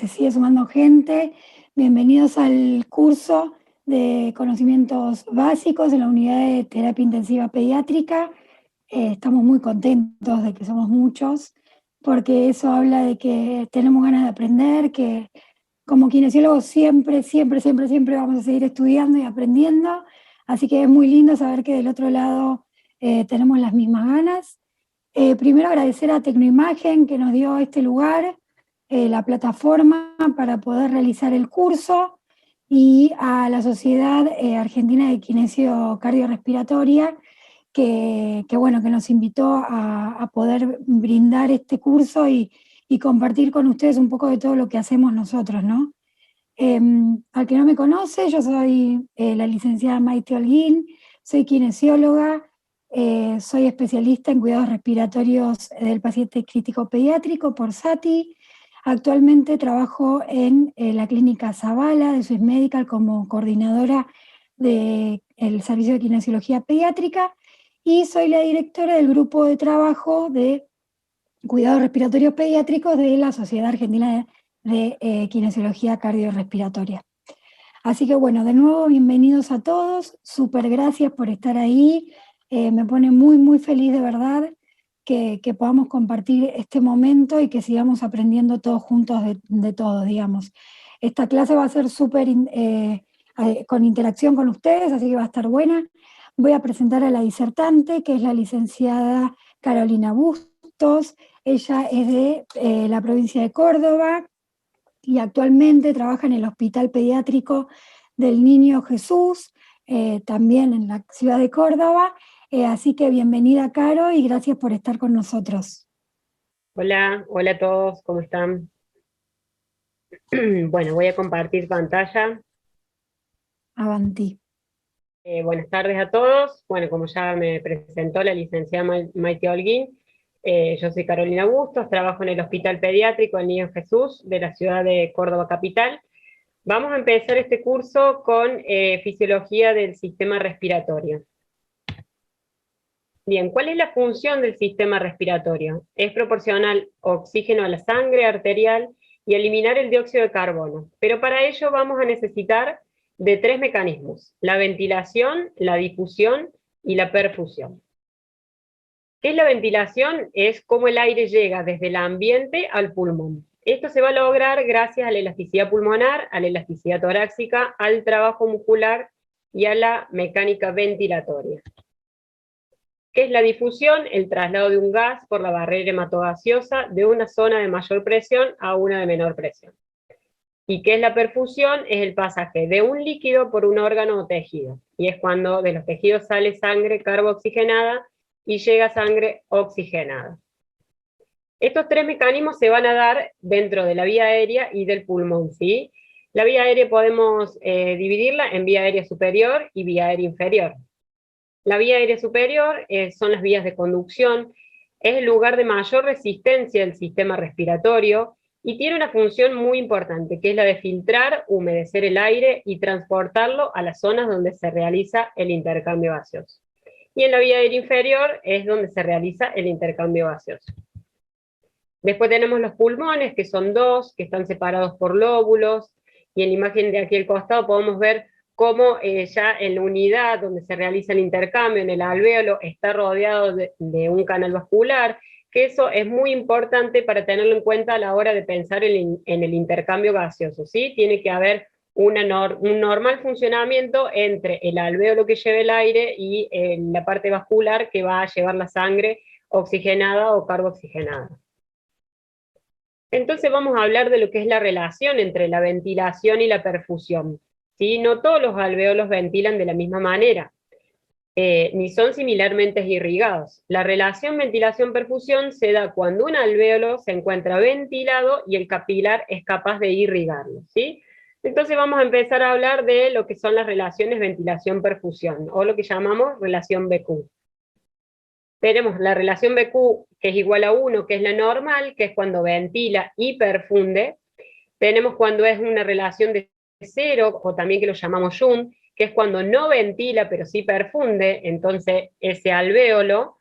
se sigue sumando gente. Bienvenidos al curso de conocimientos básicos en la unidad de terapia intensiva pediátrica. Estamos muy contentos de que somos muchos, porque eso habla de que tenemos ganas de aprender, que como kinesiólogos siempre, siempre, siempre, siempre vamos a seguir estudiando y aprendiendo. Así que es muy lindo saber que del otro lado tenemos las mismas ganas. Primero agradecer a Tecnoimagen que nos dio este lugar, la plataforma para poder realizar el curso, y a la Sociedad Argentina de Kinesio Cardiorrespiratoria bueno, que nos invitó a poder brindar este curso y compartir con ustedes un poco de todo lo que hacemos nosotros, ¿no? Al que no me conoce, yo soy la licenciada Maite Holguín, soy kinesióloga, soy especialista en cuidados respiratorios del paciente crítico pediátrico por SATI. Actualmente trabajo en la clínica Zavala de Swiss Medical como coordinadora del servicio de kinesiología pediátrica, y soy la directora del grupo de trabajo de cuidados respiratorios pediátricos de la Sociedad Argentina de Kinesiología Cardiorrespiratoria. Así que bueno, de nuevo, bienvenidos a todos, súper gracias por estar ahí. Me pone muy, muy feliz de verdad que podamos compartir este momento y que sigamos aprendiendo todos juntos de todo, digamos. Esta clase va a ser súper con interacción con ustedes, así que va a estar buena. Voy a presentar a la disertante, que es la licenciada Carolina Bustos. Ella es de la provincia de Córdoba y actualmente trabaja en el Hospital Pediátrico del Niño Jesús, también en la ciudad de Córdoba. Así que bienvenida, Caro, y gracias por estar con nosotros. Hola, hola a todos, ¿cómo están? Bueno, voy a compartir pantalla. Avanti. Buenas tardes a todos. Bueno, como ya me presentó la licenciada Maite Holguín, yo soy Carolina Bustos, trabajo en el Hospital Pediátrico del Niño Jesús de la ciudad de Córdoba capital. Vamos a empezar este curso con fisiología del sistema respiratorio. Bien, ¿cuál es la función del sistema respiratorio? Es proporcionar oxígeno a la sangre arterial y eliminar el dióxido de carbono. Pero para ello vamos a necesitar de tres mecanismos: la ventilación, la difusión y la perfusión. ¿Qué es la ventilación? Es cómo el aire llega desde el ambiente al pulmón. Esto se va a lograr gracias a la elasticidad pulmonar, a la elasticidad torácica, al trabajo muscular y a la mecánica ventilatoria. ¿Qué es la difusión? El traslado de un gas por la barrera hematogaseosa de una zona de mayor presión a una de menor presión. ¿Y qué es la perfusión? Es el pasaje de un líquido por un órgano o tejido. Y es cuando de los tejidos sale sangre carbooxigenada y llega sangre oxigenada. Estos tres mecanismos se van a dar dentro de la vía aérea y del pulmón, ¿sí? La vía aérea podemos dividirla en vía aérea superior y vía aérea inferior. La vía aérea superior son las vías de conducción, es el lugar de mayor resistencia del sistema respiratorio y tiene una función muy importante, que es la de filtrar, humedecer el aire y transportarlo a las zonas donde se realiza el intercambio gaseoso. Y en la vía aérea inferior es donde se realiza el intercambio gaseoso. Después tenemos los pulmones, que son dos, que están separados por lóbulos, y en la imagen de aquí al costado podemos ver cómo ya en la unidad donde se realiza el intercambio, en el alvéolo, está rodeado de un canal vascular, que eso es muy importante para tenerlo en cuenta a la hora de pensar en el intercambio gaseoso, ¿sí? Tiene que haber un normal funcionamiento entre el alvéolo que lleva el aire y la parte vascular que va a llevar la sangre oxigenada o carbooxigenada. Entonces vamos a hablar de lo que es la relación entre la ventilación y la perfusión. ¿Sí? No todos los alvéolos ventilan de la misma manera, ni son similarmente irrigados. La relación ventilación-perfusión se da cuando un alvéolo se encuentra ventilado y el capilar es capaz de irrigarlo, ¿sí? Entonces vamos a empezar a hablar de lo que son las relaciones ventilación-perfusión, o lo que llamamos relación BQ. Tenemos la relación BQ, que es igual a 1, que es la normal, que es cuando ventila y perfunde. Tenemos cuando es una relación de 0, o también que lo llamamos Jun, que es cuando no ventila, pero sí perfunde, entonces ese alvéolo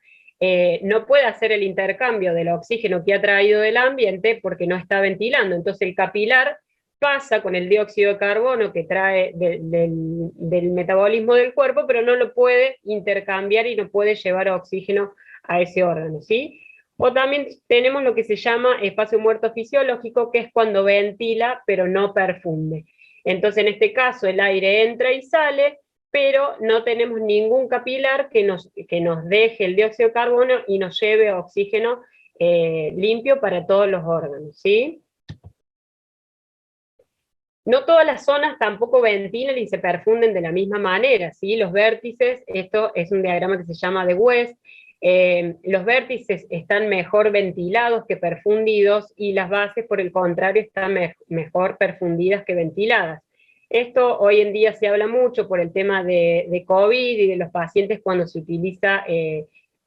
no puede hacer el intercambio del oxígeno que ha traído del ambiente porque no está ventilando. Entonces el capilar pasa con el dióxido de carbono que trae del metabolismo del cuerpo, pero no lo puede intercambiar y no puede llevar oxígeno a ese órgano, ¿sí? O también tenemos lo que se llama espacio muerto fisiológico, que es cuando ventila, pero no perfunde. Entonces, en este caso, el aire entra y sale, pero no tenemos ningún capilar que nos deje el dióxido de carbono y nos lleve oxígeno limpio para todos los órganos, ¿sí? No todas las zonas tampoco ventilan y se perfunden de la misma manera, ¿sí? Los vértices, esto es un diagrama que se llama de West, los vértices están mejor ventilados que perfundidos y las bases, por el contrario, están mejor perfundidas que ventiladas. Esto hoy en día se habla mucho por el tema de COVID y de los pacientes cuando se utiliza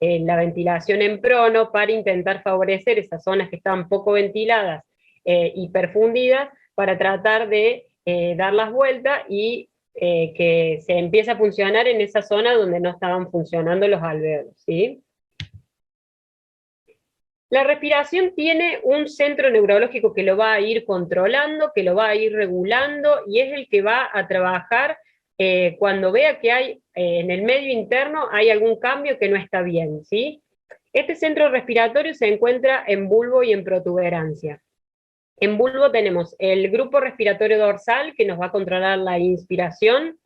la ventilación en prono para intentar favorecer esas zonas que están poco ventiladas y perfundidas, para tratar de darlas vueltas y que se empiece a funcionar en esa zona donde no estaban funcionando los alvéolos, ¿sí? La respiración tiene un centro neurológico que lo va a ir controlando, que lo va a ir regulando, y es el que va a trabajar cuando vea que hay en el medio interno hay algún cambio que no está bien, ¿sí? Este centro respiratorio se encuentra en bulbo y en protuberancia. En bulbo tenemos el grupo respiratorio dorsal, que nos va a controlar la inspiración,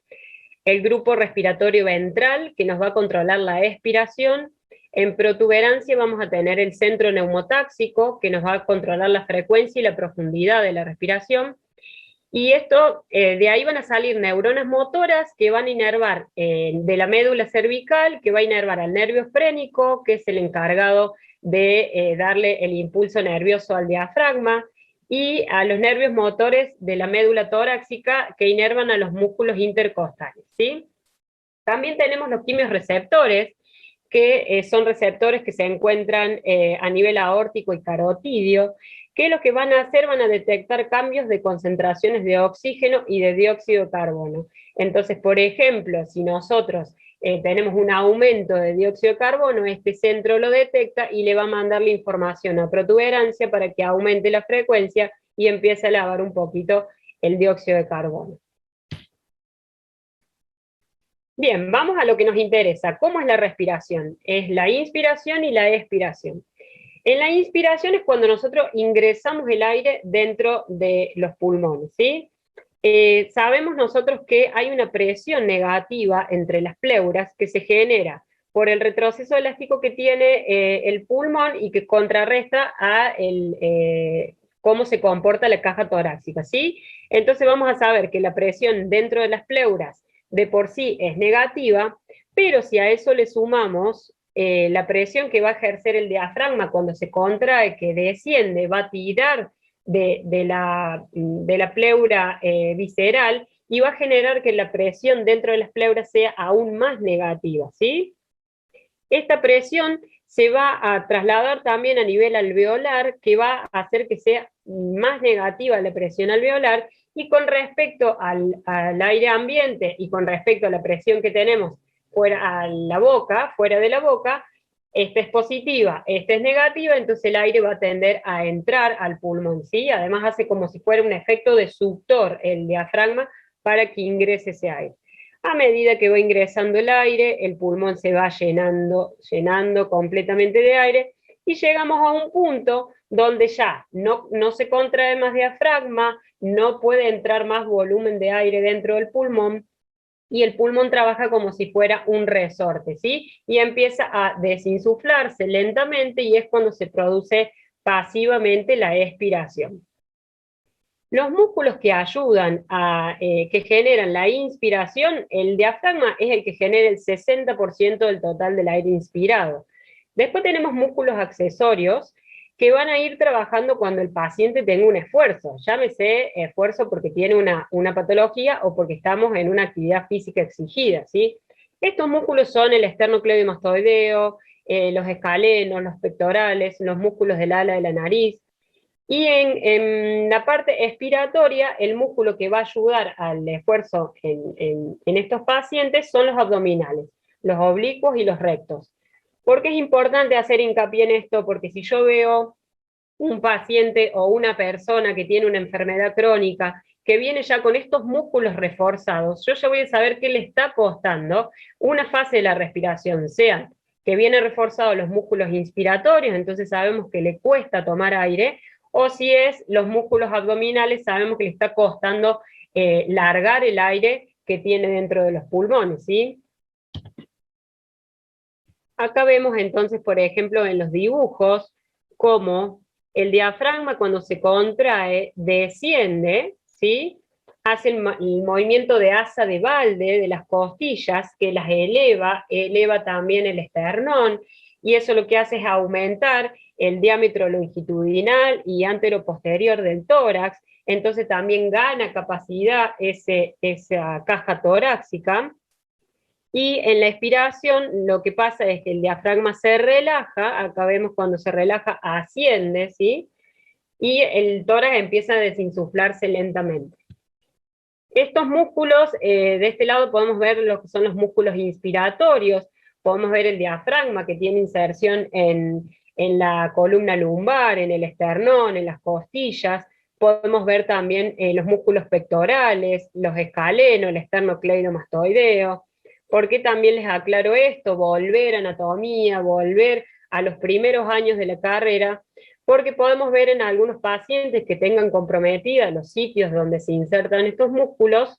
el grupo respiratorio ventral, que nos va a controlar la expiración. En protuberancia vamos a tener el centro neumotáxico, que nos va a controlar la frecuencia y la profundidad de la respiración. Y esto, de ahí van a salir neuronas motoras que van a inervar de la médula cervical, que va a inervar al nervio frénico, que es el encargado de darle el impulso nervioso al diafragma, y a los nervios motores de la médula torácica, que inervan a los músculos intercostales, ¿sí? También tenemos los quimiorreceptores, que son receptores que se encuentran a nivel aórtico y carotidio, que lo que van a hacer, van a detectar cambios de concentraciones de oxígeno y de dióxido de carbono. Entonces, por ejemplo, si nosotros tenemos un aumento de dióxido de carbono, este centro lo detecta y le va a mandar la información a protuberancia para que aumente la frecuencia y empiece a elevar un poquito el dióxido de carbono. Bien, vamos a lo que nos interesa. ¿Cómo es la respiración? Es la inspiración y la expiración. En la inspiración es cuando nosotros ingresamos el aire dentro de los pulmones, ¿sí? Sabemos nosotros que hay una presión negativa entre las pleuras que se genera por el retroceso elástico que tiene el pulmón y que contrarresta a cómo se comporta la caja torácica, ¿sí? Entonces vamos a saber que la presión dentro de las pleuras de por sí es negativa, pero si a eso le sumamos la presión que va a ejercer el diafragma cuando se contrae, que desciende, va a tirar de la pleura visceral y va a generar que la presión dentro de las pleuras sea aún más negativa, ¿sí? Esta presión se va a trasladar también a nivel alveolar, que va a hacer que sea más negativa la presión alveolar, y con respecto al aire ambiente y con respecto a la presión que tenemos fuera a la boca, fuera de la boca, esta es positiva, esta es negativa, entonces el aire va a tender a entrar al pulmón, ¿sí? Además hace como si fuera un efecto de suctor el diafragma para que ingrese ese aire. A medida que va ingresando el aire, el pulmón se va llenando completamente de aire, y llegamos a un punto donde ya no se contrae más diafragma, no puede entrar más volumen de aire dentro del pulmón, y el pulmón trabaja como si fuera un resorte, ¿sí? Y empieza a desinsuflarse lentamente, y es cuando se produce pasivamente la expiración. Los músculos que ayudan que generan la inspiración, el diafragma es el que genera el 60% del total del aire inspirado. Después tenemos músculos accesorios que van a ir trabajando cuando el paciente tenga un esfuerzo, llámese esfuerzo porque tiene una patología o porque estamos en una actividad física exigida, ¿sí? Estos músculos son el esternocleidomastoideo, los escalenos, los pectorales, los músculos del ala de la nariz. Y en la parte expiratoria, el músculo que va a ayudar al esfuerzo en estos pacientes son los abdominales, los oblicuos y los rectos. ¿Por qué es importante hacer hincapié en esto? Porque si yo veo un paciente o una persona que tiene una enfermedad crónica que viene ya con estos músculos reforzados, yo ya voy a saber qué le está costando una fase de la respiración, sea que viene reforzado los músculos inspiratorios, entonces sabemos que le cuesta tomar aire, o si es los músculos abdominales, sabemos que le está costando largar el aire que tiene dentro de los pulmones, ¿sí? Acá vemos entonces, por ejemplo, en los dibujos, cómo el diafragma cuando se contrae desciende, ¿sí? Hace el movimiento de asa de balde de las costillas, que las eleva también el esternón, y eso lo que hace es aumentar el diámetro longitudinal y anteroposterior del tórax, entonces también gana capacidad esa caja torácica. Y en la expiración lo que pasa es que el diafragma se relaja, acá vemos cuando se relaja asciende, ¿sí? Y el tórax empieza a desinsuflarse lentamente. Estos músculos, de este lado podemos ver lo que son los músculos inspiratorios, podemos ver el diafragma que tiene inserción en la columna lumbar, en el esternón, en las costillas, podemos ver también los músculos pectorales, los escalenos, el esternocleidomastoideo. ¿Por qué también les aclaro esto? Volver a anatomía, volver a los primeros años de la carrera, porque podemos ver en algunos pacientes que tengan comprometidas los sitios donde se insertan estos músculos,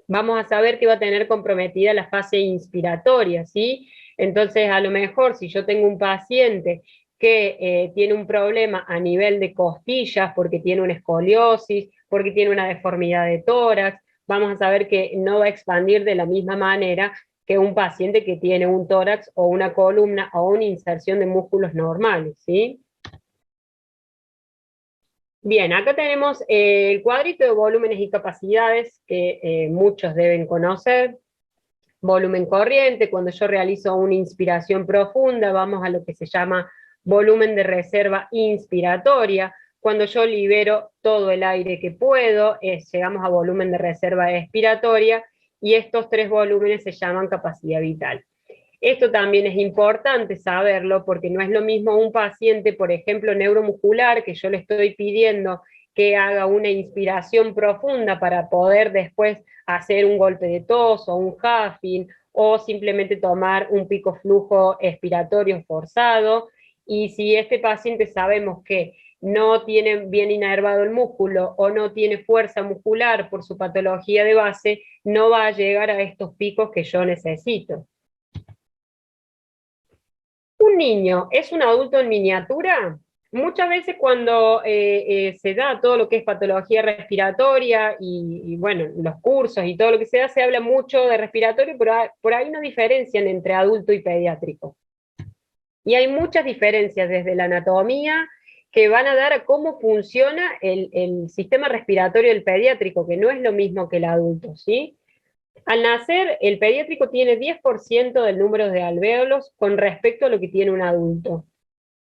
vamos a saber que va a tener comprometida la fase inspiratoria, ¿sí? Entonces, a lo mejor, si yo tengo un paciente que tiene un problema a nivel de costillas, porque tiene una escoliosis, porque tiene una deformidad de tórax, vamos a saber que no va a expandir de la misma manera que un paciente que tiene un tórax o una columna o una inserción de músculos normales, ¿sí? Bien, acá tenemos el cuadrito de volúmenes y capacidades que muchos deben conocer. Volumen corriente, cuando yo realizo una inspiración profunda, vamos a lo que se llama volumen de reserva inspiratoria. Cuando yo libero todo el aire que puedo, llegamos a volumen de reserva expiratoria, y estos tres volúmenes se llaman capacidad vital. Esto también es importante saberlo porque no es lo mismo un paciente, por ejemplo, neuromuscular, que yo le estoy pidiendo que haga una inspiración profunda para poder después hacer un golpe de tos o un huffing, o simplemente tomar un pico flujo expiratorio forzado. Y si este paciente sabemos que no tiene bien inervado el músculo o no tiene fuerza muscular por su patología de base, no va a llegar a estos picos que yo necesito. ¿Un niño es un adulto en miniatura? Muchas veces cuando se da todo lo que es patología respiratoria y, bueno, los cursos y todo lo que se da, se habla mucho de respiratorio, pero por ahí no diferencian entre adulto y pediátrico. Y hay muchas diferencias desde la anatomía que van a dar a cómo funciona el sistema respiratorio del pediátrico, que no es lo mismo que el adulto, ¿sí? Al nacer, el pediátrico tiene 10% del número de alvéolos con respecto a lo que tiene un adulto.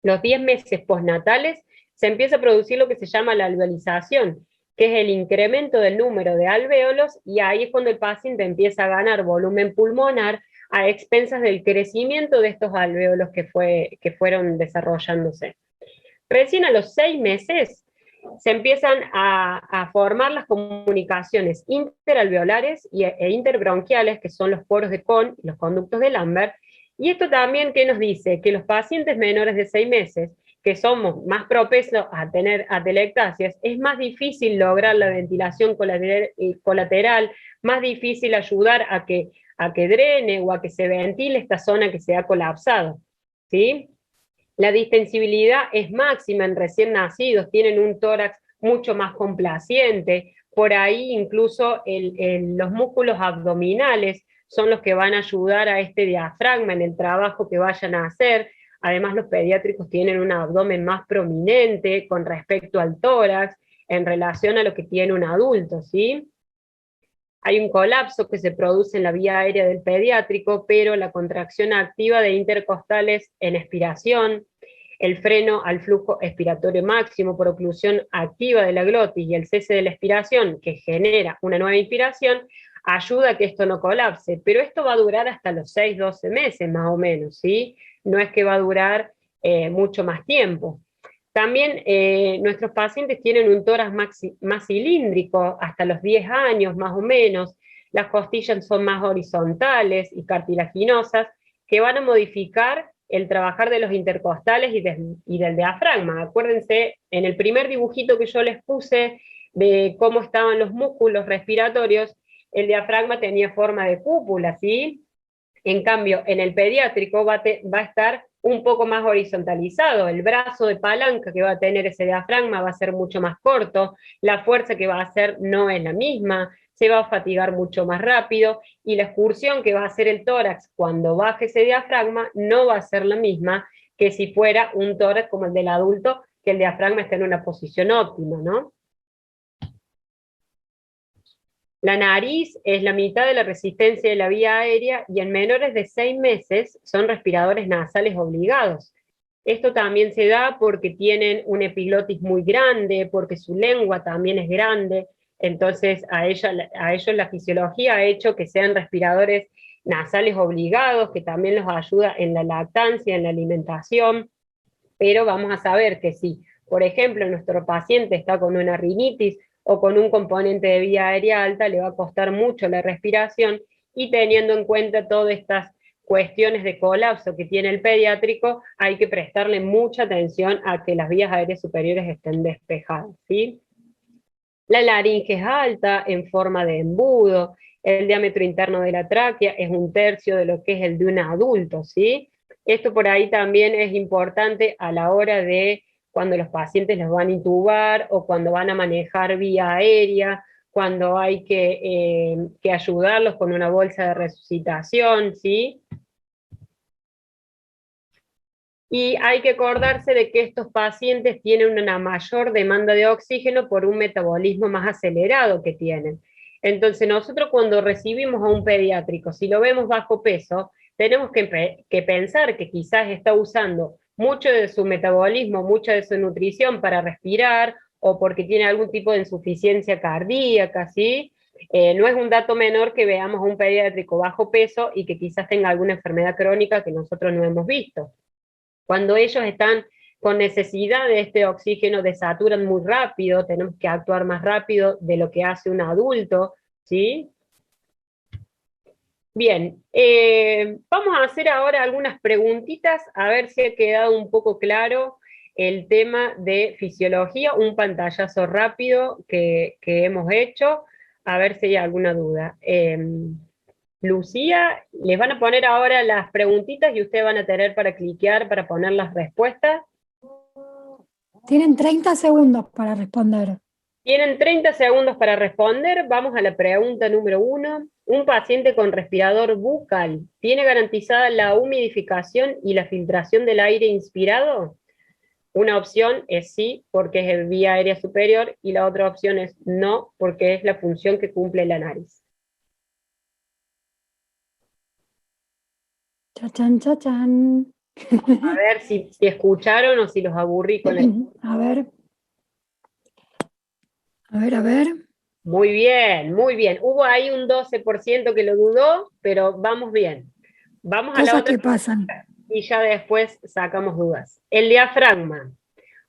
Los 10 meses postnatales se empieza a producir lo que se llama la alveolización, que es el incremento del número de alvéolos, y ahí es cuando el paciente empieza a ganar volumen pulmonar a expensas del crecimiento de estos alvéolos que fueron desarrollándose. Recién a los 6 meses se empiezan a formar las comunicaciones interalveolares e interbronquiales, que son los poros de Kohn y los conductos de Lambert. Y esto también, ¿qué nos dice? Que los pacientes menores de 6 meses, que somos más propensos a tener atelectasias, es más difícil lograr la ventilación colateral, más difícil ayudar a que drene o a que se ventile esta zona que se ha colapsado, ¿sí? La distensibilidad es máxima en recién nacidos, tienen un tórax mucho más complaciente, por ahí incluso los músculos abdominales son los que van a ayudar a este diafragma en el trabajo que vayan a hacer. Además, los pediátricos tienen un abdomen más prominente con respecto al tórax en relación a lo que tiene un adulto, ¿sí? Hay un colapso que se produce en la vía aérea del pediátrico, pero la contracción activa de intercostales en expiración, el freno al flujo expiratorio máximo por oclusión activa de la glotis y el cese de la expiración, que genera una nueva inspiración, ayuda a que esto no colapse, pero esto va a durar hasta los 6, 12 meses más o menos, ¿sí? No es que va a durar mucho más tiempo. También nuestros pacientes tienen un tórax más cilíndrico, hasta los 10 años más o menos. Las costillas son más horizontales y cartilaginosas, que van a modificar el trabajar de los intercostales y del diafragma. Acuérdense, en el primer dibujito que yo les puse de cómo estaban los músculos respiratorios, el diafragma tenía forma de cúpula, ¿sí? En cambio, en el pediátrico va a estar un poco más horizontalizado. El brazo de palanca que va a tener ese diafragma va a ser mucho más corto, la fuerza que va a hacer no es la misma, se va a fatigar mucho más rápido, y la excursión que va a hacer el tórax cuando baje ese diafragma no va a ser la misma que si fuera un tórax como el del adulto, que el diafragma está en una posición óptima, ¿no? La nariz es la mitad de la resistencia de la vía aérea y en menores de 6 meses son respiradores nasales obligados. Esto también se da porque tienen un epiglotis muy grande, porque su lengua también es grande, entonces a ellos la fisiología ha hecho que sean respiradores nasales obligados, que también los ayuda en la lactancia, en la alimentación, pero vamos a saber que si, por ejemplo, nuestro paciente está con una rinitis o con un componente de vía aérea alta, le va a costar mucho la respiración, y teniendo en cuenta todas estas cuestiones de colapso que tiene el pediátrico, hay que prestarle mucha atención a que las vías aéreas superiores estén despejadas, ¿sí? La laringe es alta, en forma de embudo, el diámetro interno de la tráquea es 1/3 de lo que es el de un adulto, ¿sí? Esto por ahí también es importante a la hora de cuando los pacientes los van a intubar o cuando van a manejar vía aérea, cuando hay que ayudarlos con una bolsa de resucitación, ¿sí? Y hay que acordarse de que estos pacientes tienen una mayor demanda de oxígeno por un metabolismo más acelerado que tienen. Entonces nosotros cuando recibimos a un pediátrico, si lo vemos bajo peso, tenemos que pensar que quizás está usando mucho de su metabolismo, mucha de su nutrición para respirar, o porque tiene algún tipo de insuficiencia cardíaca, ¿sí? No es un dato menor que veamos a un pediátrico bajo peso y que quizás tenga alguna enfermedad crónica que nosotros no hemos visto. Cuando ellos están con necesidad de este oxígeno, desaturan muy rápido, tenemos que actuar más rápido de lo que hace un adulto, ¿sí? Bien, vamos a hacer ahora algunas preguntitas, a ver si ha quedado un poco claro el tema de fisiología, un pantallazo rápido que hemos hecho, a ver si hay alguna duda. Lucía, les van a poner ahora las preguntitas y ustedes van a tener para cliquear para poner las respuestas. Tienen 30 segundos para responder. Tienen 30 segundos para responder. Vamos a la pregunta número 1. ¿Un paciente con respirador bucal tiene garantizada la humidificación y la filtración del aire inspirado? Una opción es sí, porque es el vía aérea superior, y la otra opción es no, porque es la función que cumple la nariz. Chachán, chachán. A ver si escucharon o si los aburrí con el... A ver. A ver, a ver. Muy bien, muy bien. Hubo ahí un 12% que lo dudó, pero vamos bien. Vamos a la Cosas otra que pasan. y ya después sacamos dudas. El diafragma,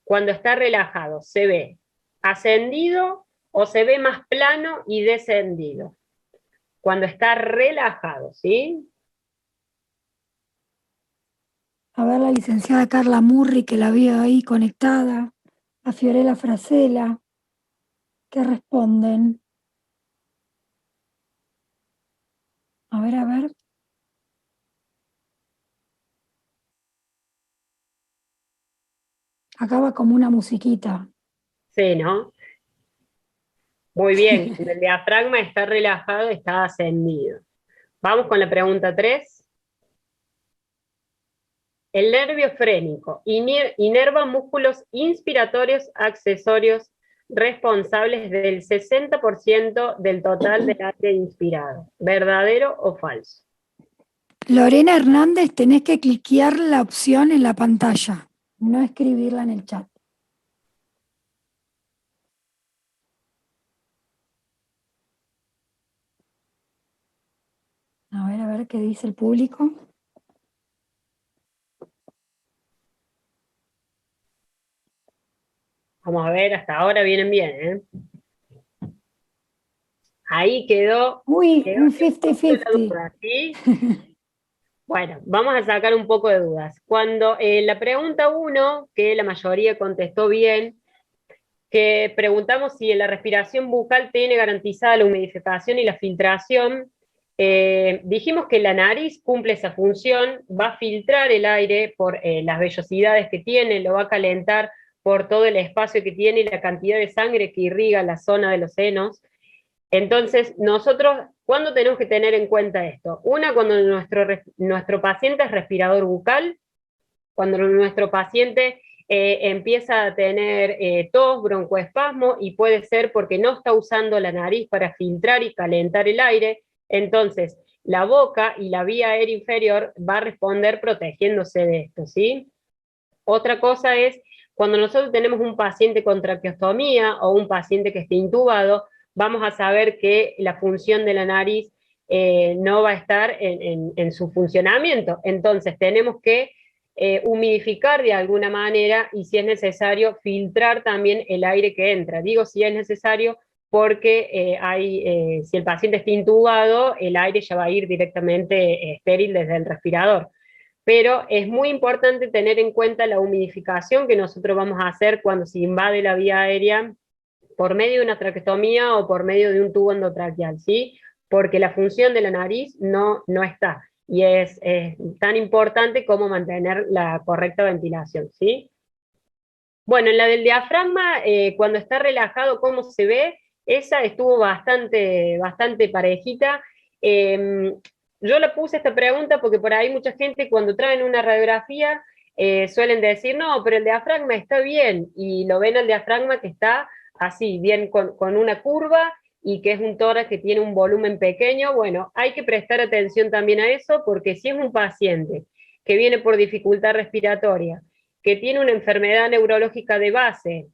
cuando está relajado, ¿se ve ascendido o se ve más plano y descendido? Cuando está relajado, ¿sí? A ver, la licenciada Carla Murri, que la veo ahí conectada. A Fiorella Frasela. ¿Qué responden? A ver, a ver. Acaba como una musiquita. Sí, ¿no? Muy bien. Cuando el diafragma está relajado, está ascendido. Vamos con la pregunta 3. El nervio frénico inerva músculos inspiratorios accesorios responsables del 60% del total del aire inspirado. ¿Verdadero o falso? Lorena Hernández, tenés que cliquear la opción en la pantalla, no escribirla en el chat. ver qué dice el público. Vamos a ver, hasta ahora vienen bien, ¿eh? Ahí quedó. Uy, Quedó un un poquito la 50-50. duda, ¿sí? Bueno, vamos a sacar un poco de dudas. Cuando la pregunta 1, que la mayoría contestó bien, que preguntamos si en la respiración bucal tiene garantizada la humidificación y la filtración, dijimos que la nariz cumple esa función, va a filtrar el aire por las vellosidades que tiene, lo va a calentar por todo el espacio que tiene y la cantidad de sangre que irriga la zona de los senos. Entonces, nosotros, ¿cuándo tenemos que tener en cuenta esto? Una, cuando nuestro paciente es respirador bucal, cuando nuestro paciente empieza a tener tos, broncoespasmo, y puede ser porque no está usando la nariz para filtrar y calentar el aire, entonces la boca y la vía aérea inferior va a responder protegiéndose de esto, ¿sí? Otra cosa es cuando nosotros tenemos un paciente con traqueostomía o un paciente que esté intubado, vamos a saber que la función de la nariz no va a estar en su funcionamiento. Entonces tenemos que humidificar de alguna manera y si es necesario filtrar también el aire que entra. Digo si es necesario porque si el paciente está intubado, el aire ya va a ir directamente estéril desde el respirador. Pero es muy importante tener en cuenta la humidificación que nosotros vamos a hacer cuando se invade la vía aérea por medio de una traqueostomía o por medio de un tubo endotraqueal, ¿sí? Porque la función de la nariz no está, y es tan importante como mantener la correcta ventilación, ¿sí? Bueno, en la del diafragma, cuando está relajado, ¿cómo se ve? Esa estuvo bastante parejita. Yo le puse esta pregunta porque por ahí mucha gente cuando traen una radiografía suelen decir, no, pero el diafragma está bien, y lo ven al diafragma que está así, bien con una curva, y que es un tórax que tiene un volumen pequeño. Bueno, hay que prestar atención también a eso, porque si es un paciente que viene por dificultad respiratoria, que tiene una enfermedad neurológica de base,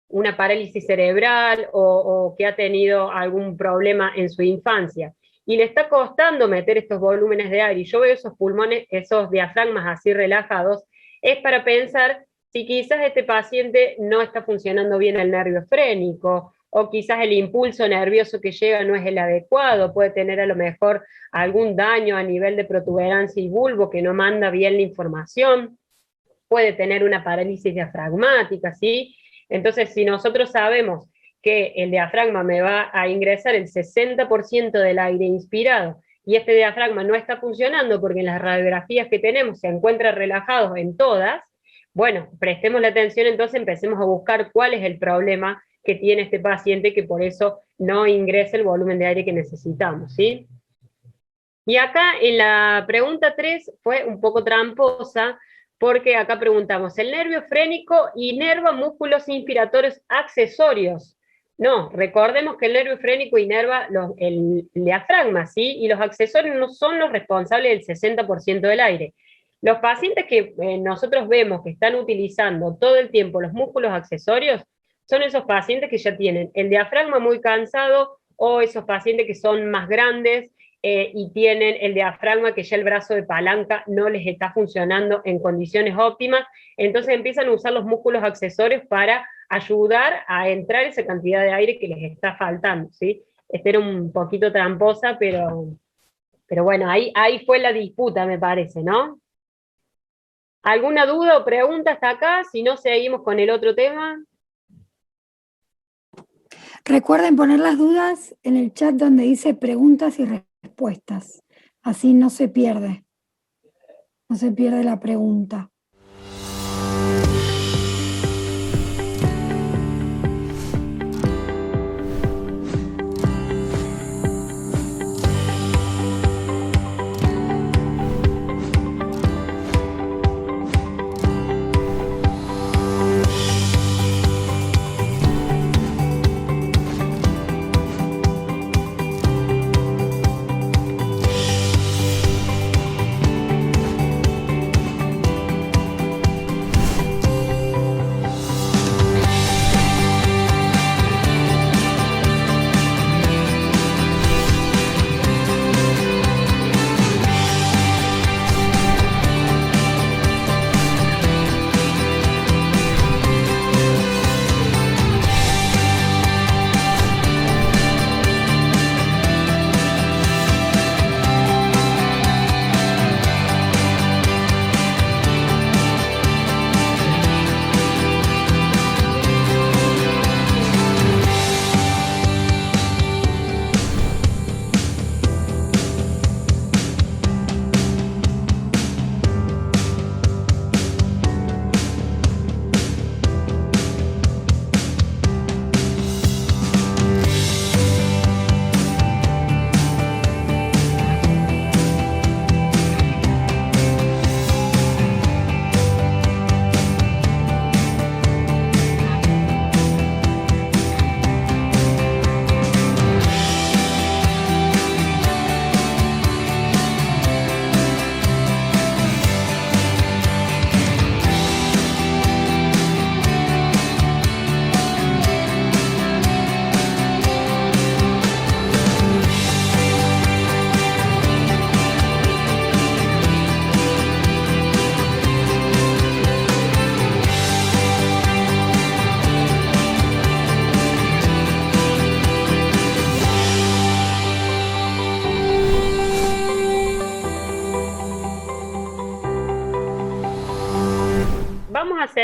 una parálisis cerebral o que ha tenido algún problema en su infancia, y le está costando meter estos volúmenes de aire, y yo veo esos pulmones, esos diafragmas así relajados, es para pensar si quizás este paciente no está funcionando bien el nervio frénico, o quizás el impulso nervioso que llega no es el adecuado, puede tener a lo mejor algún daño a nivel de protuberancia y bulbo que no manda bien la información, puede tener una parálisis diafragmática, ¿sí? Entonces, si nosotros sabemos que el diafragma me va a ingresar el 60% del aire inspirado, y este diafragma no está funcionando porque en las radiografías que tenemos se encuentra relajado en todas, bueno, prestemos la atención, entonces empecemos a buscar cuál es el problema que tiene este paciente, que por eso no ingresa el volumen de aire que necesitamos, ¿sí? Y acá en la pregunta 3 fue un poco tramposa, porque acá preguntamos, ¿el nervio frénico inerva músculos inspiratorios accesorios? No, recordemos que el nervio frénico inerva el diafragma, ¿sí? Y los accesorios no son los responsables del 60% del aire. Los pacientes que nosotros vemos que están utilizando todo el tiempo los músculos accesorios son esos pacientes que ya tienen el diafragma muy cansado, o esos pacientes que son más grandes, y tienen el diafragma que ya el brazo de palanca no les está funcionando en condiciones óptimas, entonces empiezan a usar los músculos accesorios para ayudar a entrar esa cantidad de aire que les está faltando, ¿sí? Esta era un poquito tramposa, pero bueno, ahí fue la disputa, me parece, ¿no? ¿Alguna duda o pregunta hasta acá? Si no, seguimos con el otro tema. Recuerden poner las dudas en el chat donde dice preguntas y respuestas. Así no se pierde la pregunta.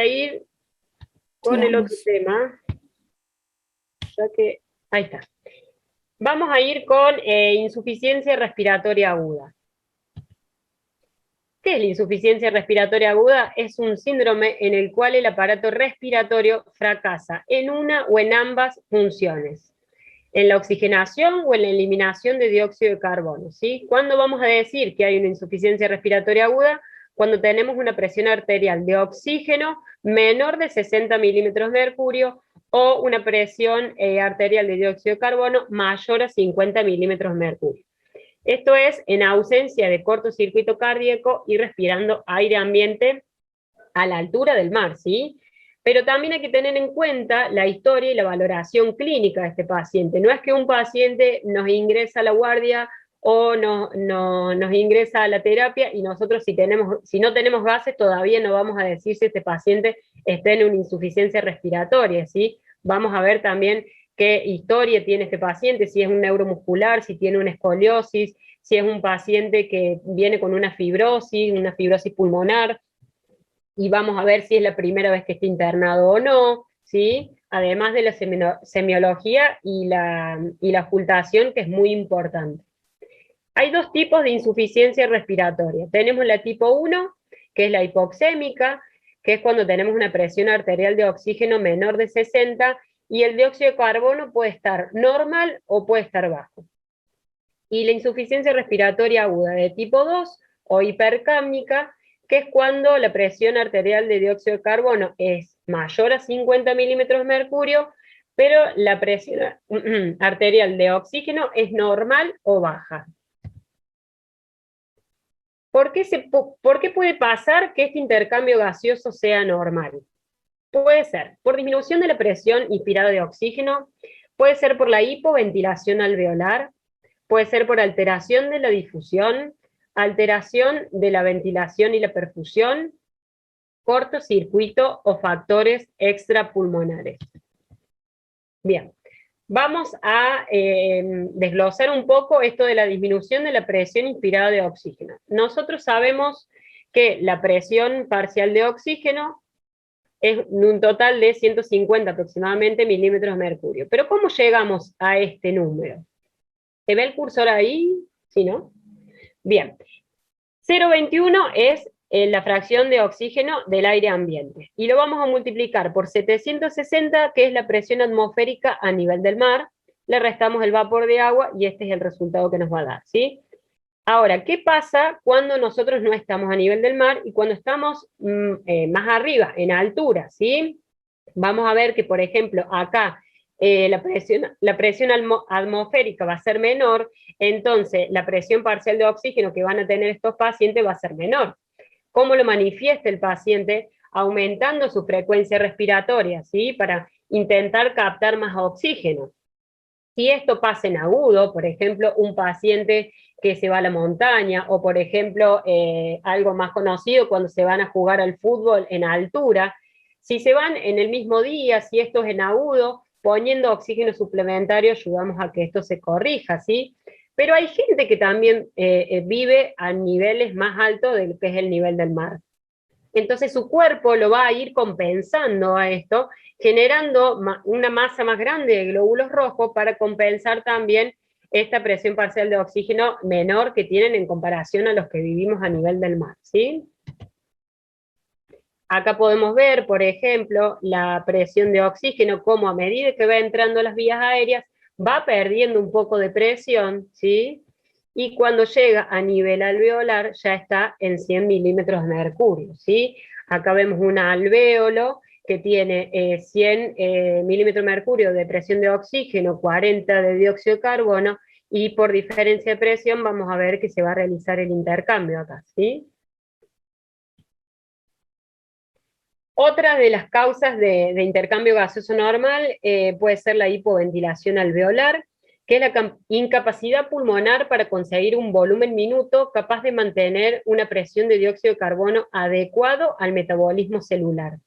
ir con el otro tema, ya que, ahí está. Vamos a ir con insuficiencia respiratoria aguda. ¿Qué es la insuficiencia respiratoria aguda? Es un síndrome en el cual el aparato respiratorio fracasa en una o en ambas funciones, en la oxigenación o en la eliminación de dióxido de carbono, ¿sí? ¿Cuándo vamos a decir que hay una insuficiencia respiratoria aguda? Cuando tenemos una presión arterial de oxígeno menor de 60 milímetros de mercurio o una presión arterial de dióxido de carbono mayor a 50 milímetros de mercurio. Esto es en ausencia de cortocircuito cardíaco y respirando aire ambiente a la altura del mar, ¿sí? Pero también hay que tener en cuenta la historia y la valoración clínica de este paciente. No es que un paciente nos ingresa a la guardia o nos ingresa a la terapia y nosotros si no tenemos gases todavía no vamos a decir si este paciente está en una insuficiencia respiratoria, ¿sí? Vamos a ver también qué historia tiene este paciente, si es un neuromuscular, si tiene una escoliosis, si es un paciente que viene con una fibrosis pulmonar, y vamos a ver si es la primera vez que está internado o no, ¿sí? Además de la semiología y la ocultación, que es muy importante. Hay dos tipos de insuficiencia respiratoria. Tenemos la tipo 1, que es la hipoxémica, que es cuando tenemos una presión arterial de oxígeno menor de 60, y el dióxido de carbono puede estar normal o puede estar bajo. Y la insuficiencia respiratoria aguda de tipo 2 o hipercápnica, que es cuando la presión arterial de dióxido de carbono es mayor a 50 milímetros de mercurio, pero la presión arterial de oxígeno es normal o baja. ¿Por qué puede pasar que este intercambio gaseoso sea normal? Puede ser por disminución de la presión inspirada de oxígeno, puede ser por la hipoventilación alveolar, puede ser por alteración de la difusión, alteración de la ventilación y la perfusión, cortocircuito o factores extrapulmonares. Bien, vamos a desglosar un poco esto de la disminución de la presión inspirada de oxígeno. Nosotros sabemos que la presión parcial de oxígeno es un total de 150 aproximadamente milímetros de mercurio. Pero ¿cómo llegamos a este número? ¿Se ve el cursor ahí? ¿Sí, no? Bien. 0,21 es la fracción de oxígeno del aire ambiente. Y lo vamos a multiplicar por 760, que es la presión atmosférica a nivel del mar. Le restamos el vapor de agua y este es el resultado que nos va a dar, ¿sí? Ahora, ¿qué pasa cuando nosotros no estamos a nivel del mar y cuando estamos más arriba, en altura, ¿sí? Vamos a ver que, por ejemplo, acá la presión atmosférica va a ser menor, entonces la presión parcial de oxígeno que van a tener estos pacientes va a ser menor. ¿Cómo lo manifiesta el paciente? Aumentando su frecuencia respiratoria, ¿sí? Para intentar captar más oxígeno. Si esto pasa en agudo, por ejemplo, un paciente que se va a la montaña, o por ejemplo, algo más conocido, cuando se van a jugar al fútbol en altura, si se van en el mismo día, si esto es en agudo, poniendo oxígeno suplementario ayudamos a que esto se corrija, ¿sí? Pero hay gente que también vive a niveles más altos de lo que es el nivel del mar. Entonces su cuerpo lo va a ir compensando a esto, generando una masa más grande de glóbulos rojos para compensar también esta presión parcial de oxígeno menor que tienen en comparación a los que vivimos a nivel del mar, ¿sí? Acá podemos ver, por ejemplo, la presión de oxígeno, como a medida que va entrando a las vías aéreas, va perdiendo un poco de presión, ¿sí? Y cuando llega a nivel alveolar ya está en 100 milímetros de mercurio, ¿sí? Acá vemos un alvéolo que tiene 100 milímetros de mercurio de presión de oxígeno, 40 de dióxido de carbono, y por diferencia de presión vamos a ver que se va a realizar el intercambio acá, ¿sí? Otra de las causas de intercambio gaseoso normal puede ser la hipoventilación alveolar, que es la incapacidad pulmonar para conseguir un volumen minuto capaz de mantener una presión de dióxido de carbono adecuado al metabolismo celular.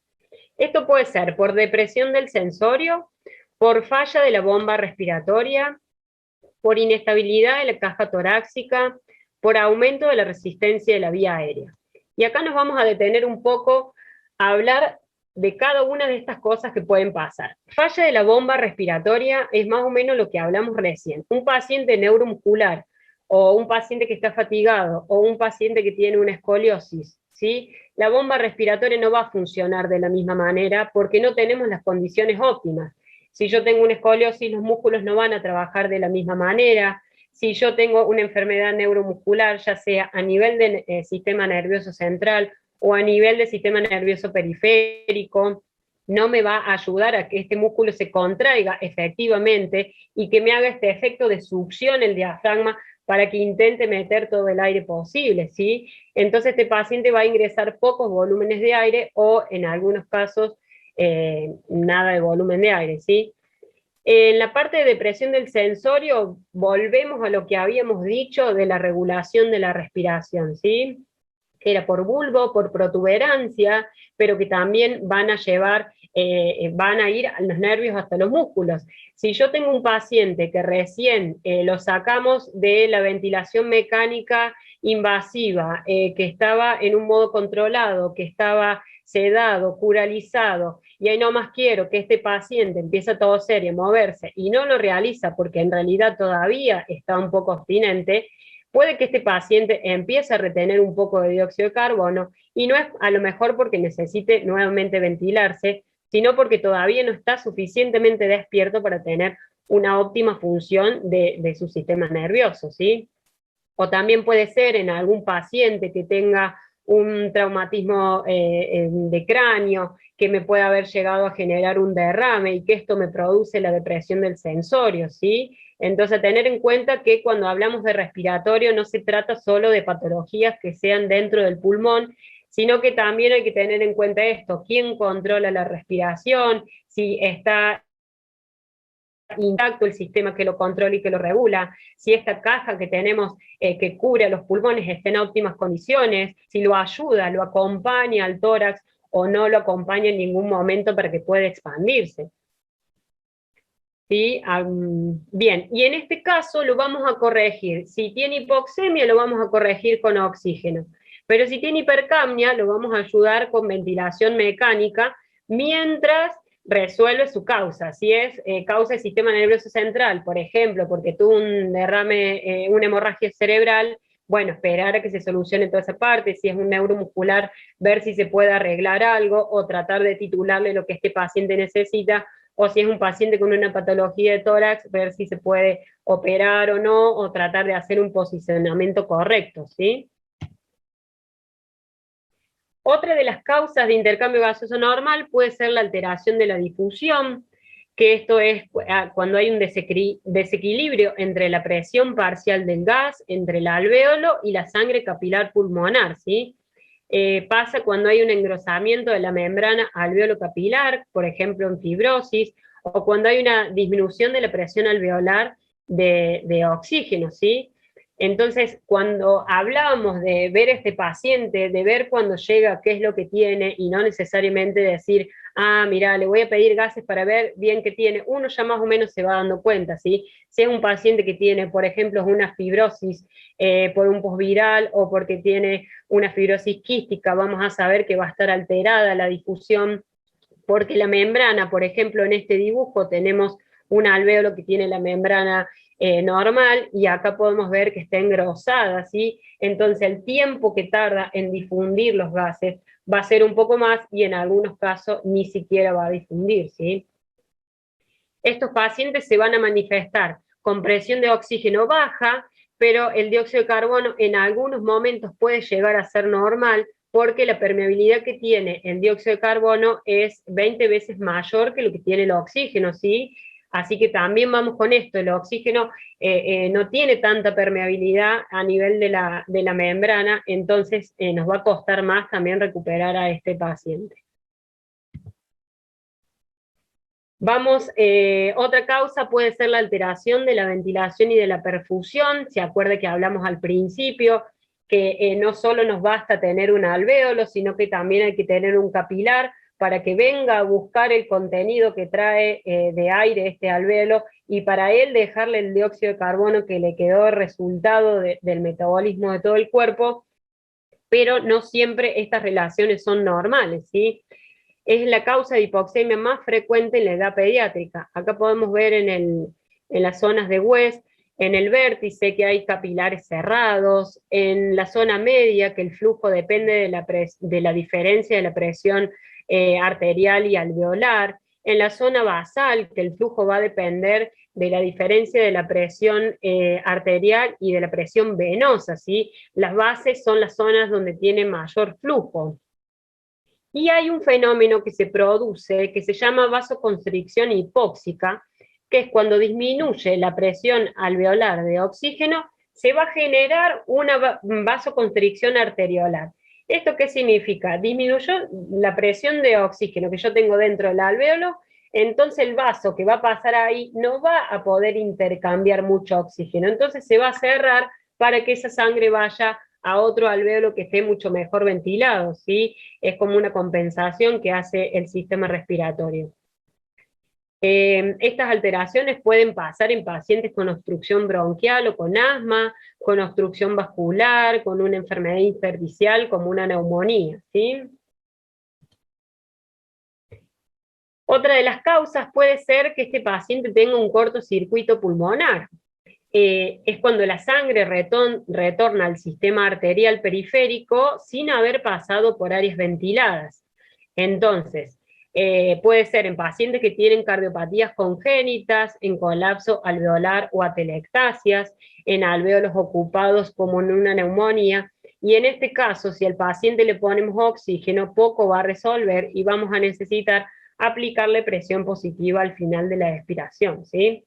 Esto puede ser por depresión del sensorio, por falla de la bomba respiratoria, por inestabilidad de la caja torácica, por aumento de la resistencia de la vía aérea. Y acá nos vamos a detener un poco a hablar de cada una de estas cosas que pueden pasar. Falla de la bomba respiratoria es más o menos lo que hablamos recién. Un paciente neuromuscular, o un paciente que está fatigado, o un paciente que tiene una escoliosis, ¿sí? La bomba respiratoria no va a funcionar de la misma manera porque no tenemos las condiciones óptimas. Si yo tengo una escoliosis, los músculos no van a trabajar de la misma manera. Si yo tengo una enfermedad neuromuscular, ya sea a nivel del sistema nervioso central o a nivel del sistema nervioso periférico, no me va a ayudar a que este músculo se contraiga efectivamente y que me haga este efecto de succión el diafragma para que intente meter todo el aire posible, ¿sí? Entonces este paciente va a ingresar pocos volúmenes de aire o en algunos casos nada de volumen de aire, ¿sí? En la parte de depresión del sensorio, volvemos a lo que habíamos dicho de la regulación de la respiración, ¿sí? Que era por bulbo, por protuberancia, pero que también van a llevar, van a ir a los nervios hasta los músculos. Si yo tengo un paciente que recién lo sacamos de la ventilación mecánica invasiva, que estaba en un modo controlado, que estaba sedado, curalizado, y ahí nomás quiero que este paciente empiece a toser y a moverse, y no lo realiza porque en realidad todavía está un poco abstinente, puede que este paciente empiece a retener un poco de dióxido de carbono, y no es a lo mejor porque necesite nuevamente ventilarse, sino porque todavía no está suficientemente despierto para tener una óptima función de su sistema nervioso, ¿sí? O también puede ser en algún paciente que tenga un traumatismo de cráneo, que me pueda haber llegado a generar un derrame y que esto me produce la depresión del sensorio, ¿sí? Entonces, tener en cuenta que cuando hablamos de respiratorio no se trata solo de patologías que sean dentro del pulmón, sino que también hay que tener en cuenta esto, quién controla la respiración, si está intacto el sistema que lo controla y que lo regula, si esta caja que tenemos que cubre a los pulmones está en óptimas condiciones, si lo ayuda, lo acompaña al tórax o no lo acompaña en ningún momento para que pueda expandirse. ¿Sí? Bien, y en este caso lo vamos a corregir. Si tiene hipoxemia, lo vamos a corregir con oxígeno. Pero si tiene hipercapnia, lo vamos a ayudar con ventilación mecánica mientras resuelve su causa. Si es causa del sistema nervioso central, por ejemplo, porque tuvo un derrame, una hemorragia cerebral, bueno, esperar a que se solucione toda esa parte. Si es un neuromuscular, ver si se puede arreglar algo o tratar de titularle lo que este paciente necesita, o si es un paciente con una patología de tórax, ver si se puede operar o no, o tratar de hacer un posicionamiento correcto, ¿sí? Otra de las causas de intercambio gaseoso normal puede ser la alteración de la difusión, que esto es cuando hay un desequilibrio entre la presión parcial del gas, entre el alvéolo y la sangre capilar pulmonar, ¿sí? Pasa cuando hay un engrosamiento de la membrana alveolo capilar, por ejemplo en fibrosis, o cuando hay una disminución de la presión alveolar de oxígeno, ¿sí? Entonces, cuando hablábamos de ver este paciente, de ver cuando llega qué es lo que tiene, y no necesariamente decir, ah, mira, le voy a pedir gases para ver bien qué tiene, uno ya más o menos se va dando cuenta, ¿sí? Si es un paciente que tiene, por ejemplo, una fibrosis por un posviral o porque tiene una fibrosis quística, vamos a saber que va a estar alterada la difusión, porque la membrana, por ejemplo, en este dibujo tenemos un alvéolo que tiene la membrana normal, y acá podemos ver que está engrosada, ¿sí? Entonces el tiempo que tarda en difundir los gases va a ser un poco más, y en algunos casos ni siquiera va a difundir, ¿sí? Estos pacientes se van a manifestar con presión de oxígeno baja, pero el dióxido de carbono en algunos momentos puede llegar a ser normal, porque la permeabilidad que tiene el dióxido de carbono es 20 veces mayor que lo que tiene el oxígeno, ¿sí? Así que también vamos con esto, el oxígeno no tiene tanta permeabilidad a nivel de la membrana, entonces nos va a costar más también recuperar a este paciente. Vamos, otra causa puede ser la alteración de la ventilación y de la perfusión. Se acuerda que hablamos al principio que no solo nos basta tener un alvéolo, sino que también hay que tener un capilar para que venga a buscar el contenido que trae de aire este alvéolo, y para él dejarle el dióxido de carbono que le quedó resultado del metabolismo de todo el cuerpo, pero no siempre estas relaciones son normales, ¿sí? es la causa de hipoxemia más frecuente en la edad pediátrica. Acá podemos ver en las zonas de West, en el vértice que hay capilares cerrados, en la zona media que el flujo depende de la diferencia de la presión arterial y alveolar, en la zona basal que el flujo va a depender de la diferencia de la presión arterial y de la presión venosa, ¿sí? Las bases son las zonas donde tiene mayor flujo. Y hay un fenómeno que se produce que se llama vasoconstricción hipóxica, que es cuando disminuye la presión alveolar de oxígeno, se va a generar una vasoconstricción arteriolar. ¿Esto qué significa? Disminuyó la presión de oxígeno que yo tengo dentro del alveolo, entonces el vaso que va a pasar ahí no va a poder intercambiar mucho oxígeno, entonces se va a cerrar para que esa sangre vaya a otro alveolo que esté mucho mejor ventilado, ¿sí? Es como una compensación que hace el sistema respiratorio. Estas alteraciones pueden pasar en pacientes con obstrucción bronquial o con asma, con obstrucción vascular, con una enfermedad intersticial como una neumonía, ¿sí? Otra de las causas puede ser que este paciente tenga un cortocircuito pulmonar. Es cuando la sangre retorna al sistema arterial periférico sin haber pasado por áreas ventiladas. Entonces, puede ser en pacientes que tienen cardiopatías congénitas, en colapso alveolar o atelectasias, en alvéolos ocupados como en una neumonía, y en este caso, si al paciente le ponemos oxígeno, poco va a resolver y vamos a necesitar aplicarle presión positiva al final de la expiración, ¿sí?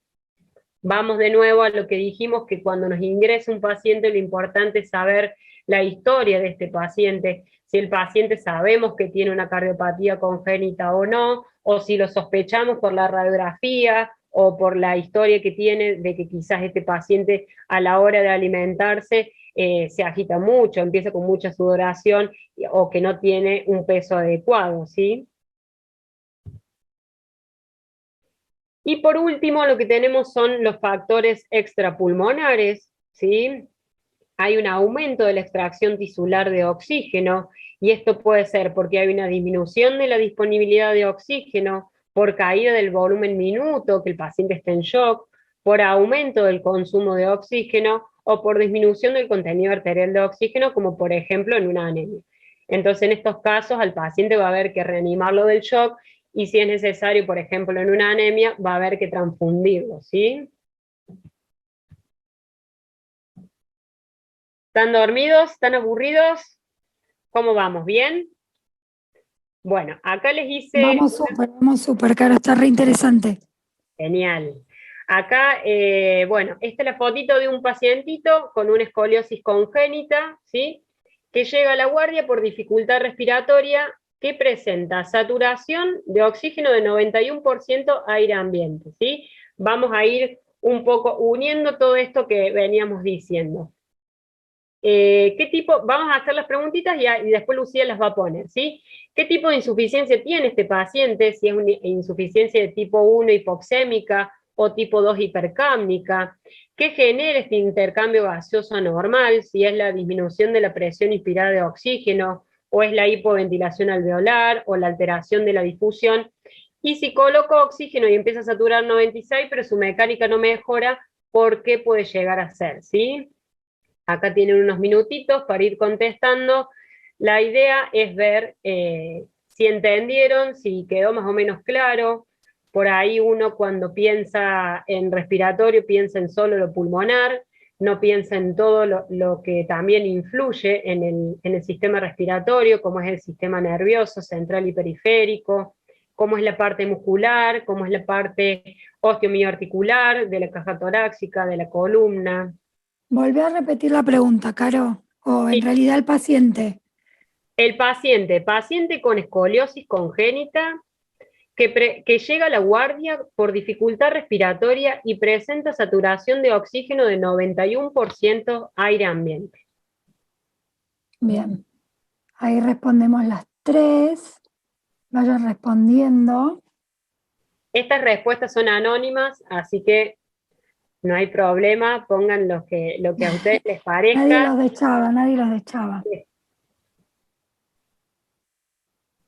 Vamos de nuevo a lo que dijimos, que cuando nos ingresa un paciente lo importante es saber la historia de este paciente, si el paciente sabemos que tiene una cardiopatía congénita o no, o si lo sospechamos por la radiografía o por la historia que tiene de que quizás este paciente a la hora de alimentarse se agita mucho, empieza con mucha sudoración o que no tiene un peso adecuado, ¿sí? Y por último, lo que tenemos son los factores extrapulmonares, ¿sí? Hay un aumento de la extracción tisular de oxígeno, y esto puede ser porque hay una disminución de la disponibilidad de oxígeno, por caída del volumen minuto, que el paciente esté en shock, por aumento del consumo de oxígeno, o por disminución del contenido arterial de oxígeno, como por ejemplo en una anemia. Entonces, en estos casos, al paciente va a haber que reanimarlo del shock, y si es necesario, por ejemplo, en una anemia, va a haber que transfundirlo, ¿sí? ¿Están dormidos? ¿Están aburridos? ¿Cómo vamos? ¿Bien? Bueno, acá les hice... Vamos súper, Caro, está re interesante. Genial. Acá, bueno, esta es la fotito de un pacientito con una escoliosis congénita, ¿sí? Que llega a la guardia por dificultad respiratoria, que presenta saturación de oxígeno de 91% aire ambiente, ¿sí? Vamos a ir un poco uniendo todo esto que veníamos diciendo. ¿Qué tipo? Vamos a hacer las preguntitas y después Lucía las va a poner, ¿sí? ¿Qué tipo de insuficiencia tiene este paciente? Si es una insuficiencia de tipo 1 hipoxémica o tipo 2 hipercámnica. ¿Qué genera este intercambio gaseoso anormal? Si es la disminución de la presión inspirada de oxígeno, o es la hipoventilación alveolar, o la alteración de la difusión. Y si coloco oxígeno y empieza a saturar 96, pero su mecánica no mejora, ¿por qué puede llegar a ser? ¿Sí? Acá tienen unos minutitos para ir contestando. La idea es ver si entendieron, si quedó más o menos claro. Por ahí uno cuando piensa en respiratorio piensa en solo lo pulmonar, no piensa en todo lo que también influye en el sistema respiratorio, como es el sistema nervioso central y periférico, cómo es la parte muscular, cómo es la parte osteomioarticular, de la caja torácica, de la columna. Volví a repetir la pregunta, Caro, o en realidad el paciente. El paciente con escoliosis congénita que llega a la guardia por dificultad respiratoria y presenta saturación de oxígeno de 91% aire ambiente. Bien, ahí respondemos las tres. Vayan respondiendo. Estas respuestas son anónimas, así que no hay problema, pongan lo que a ustedes les Nadie parezca. los deschaba, nadie los deschaba.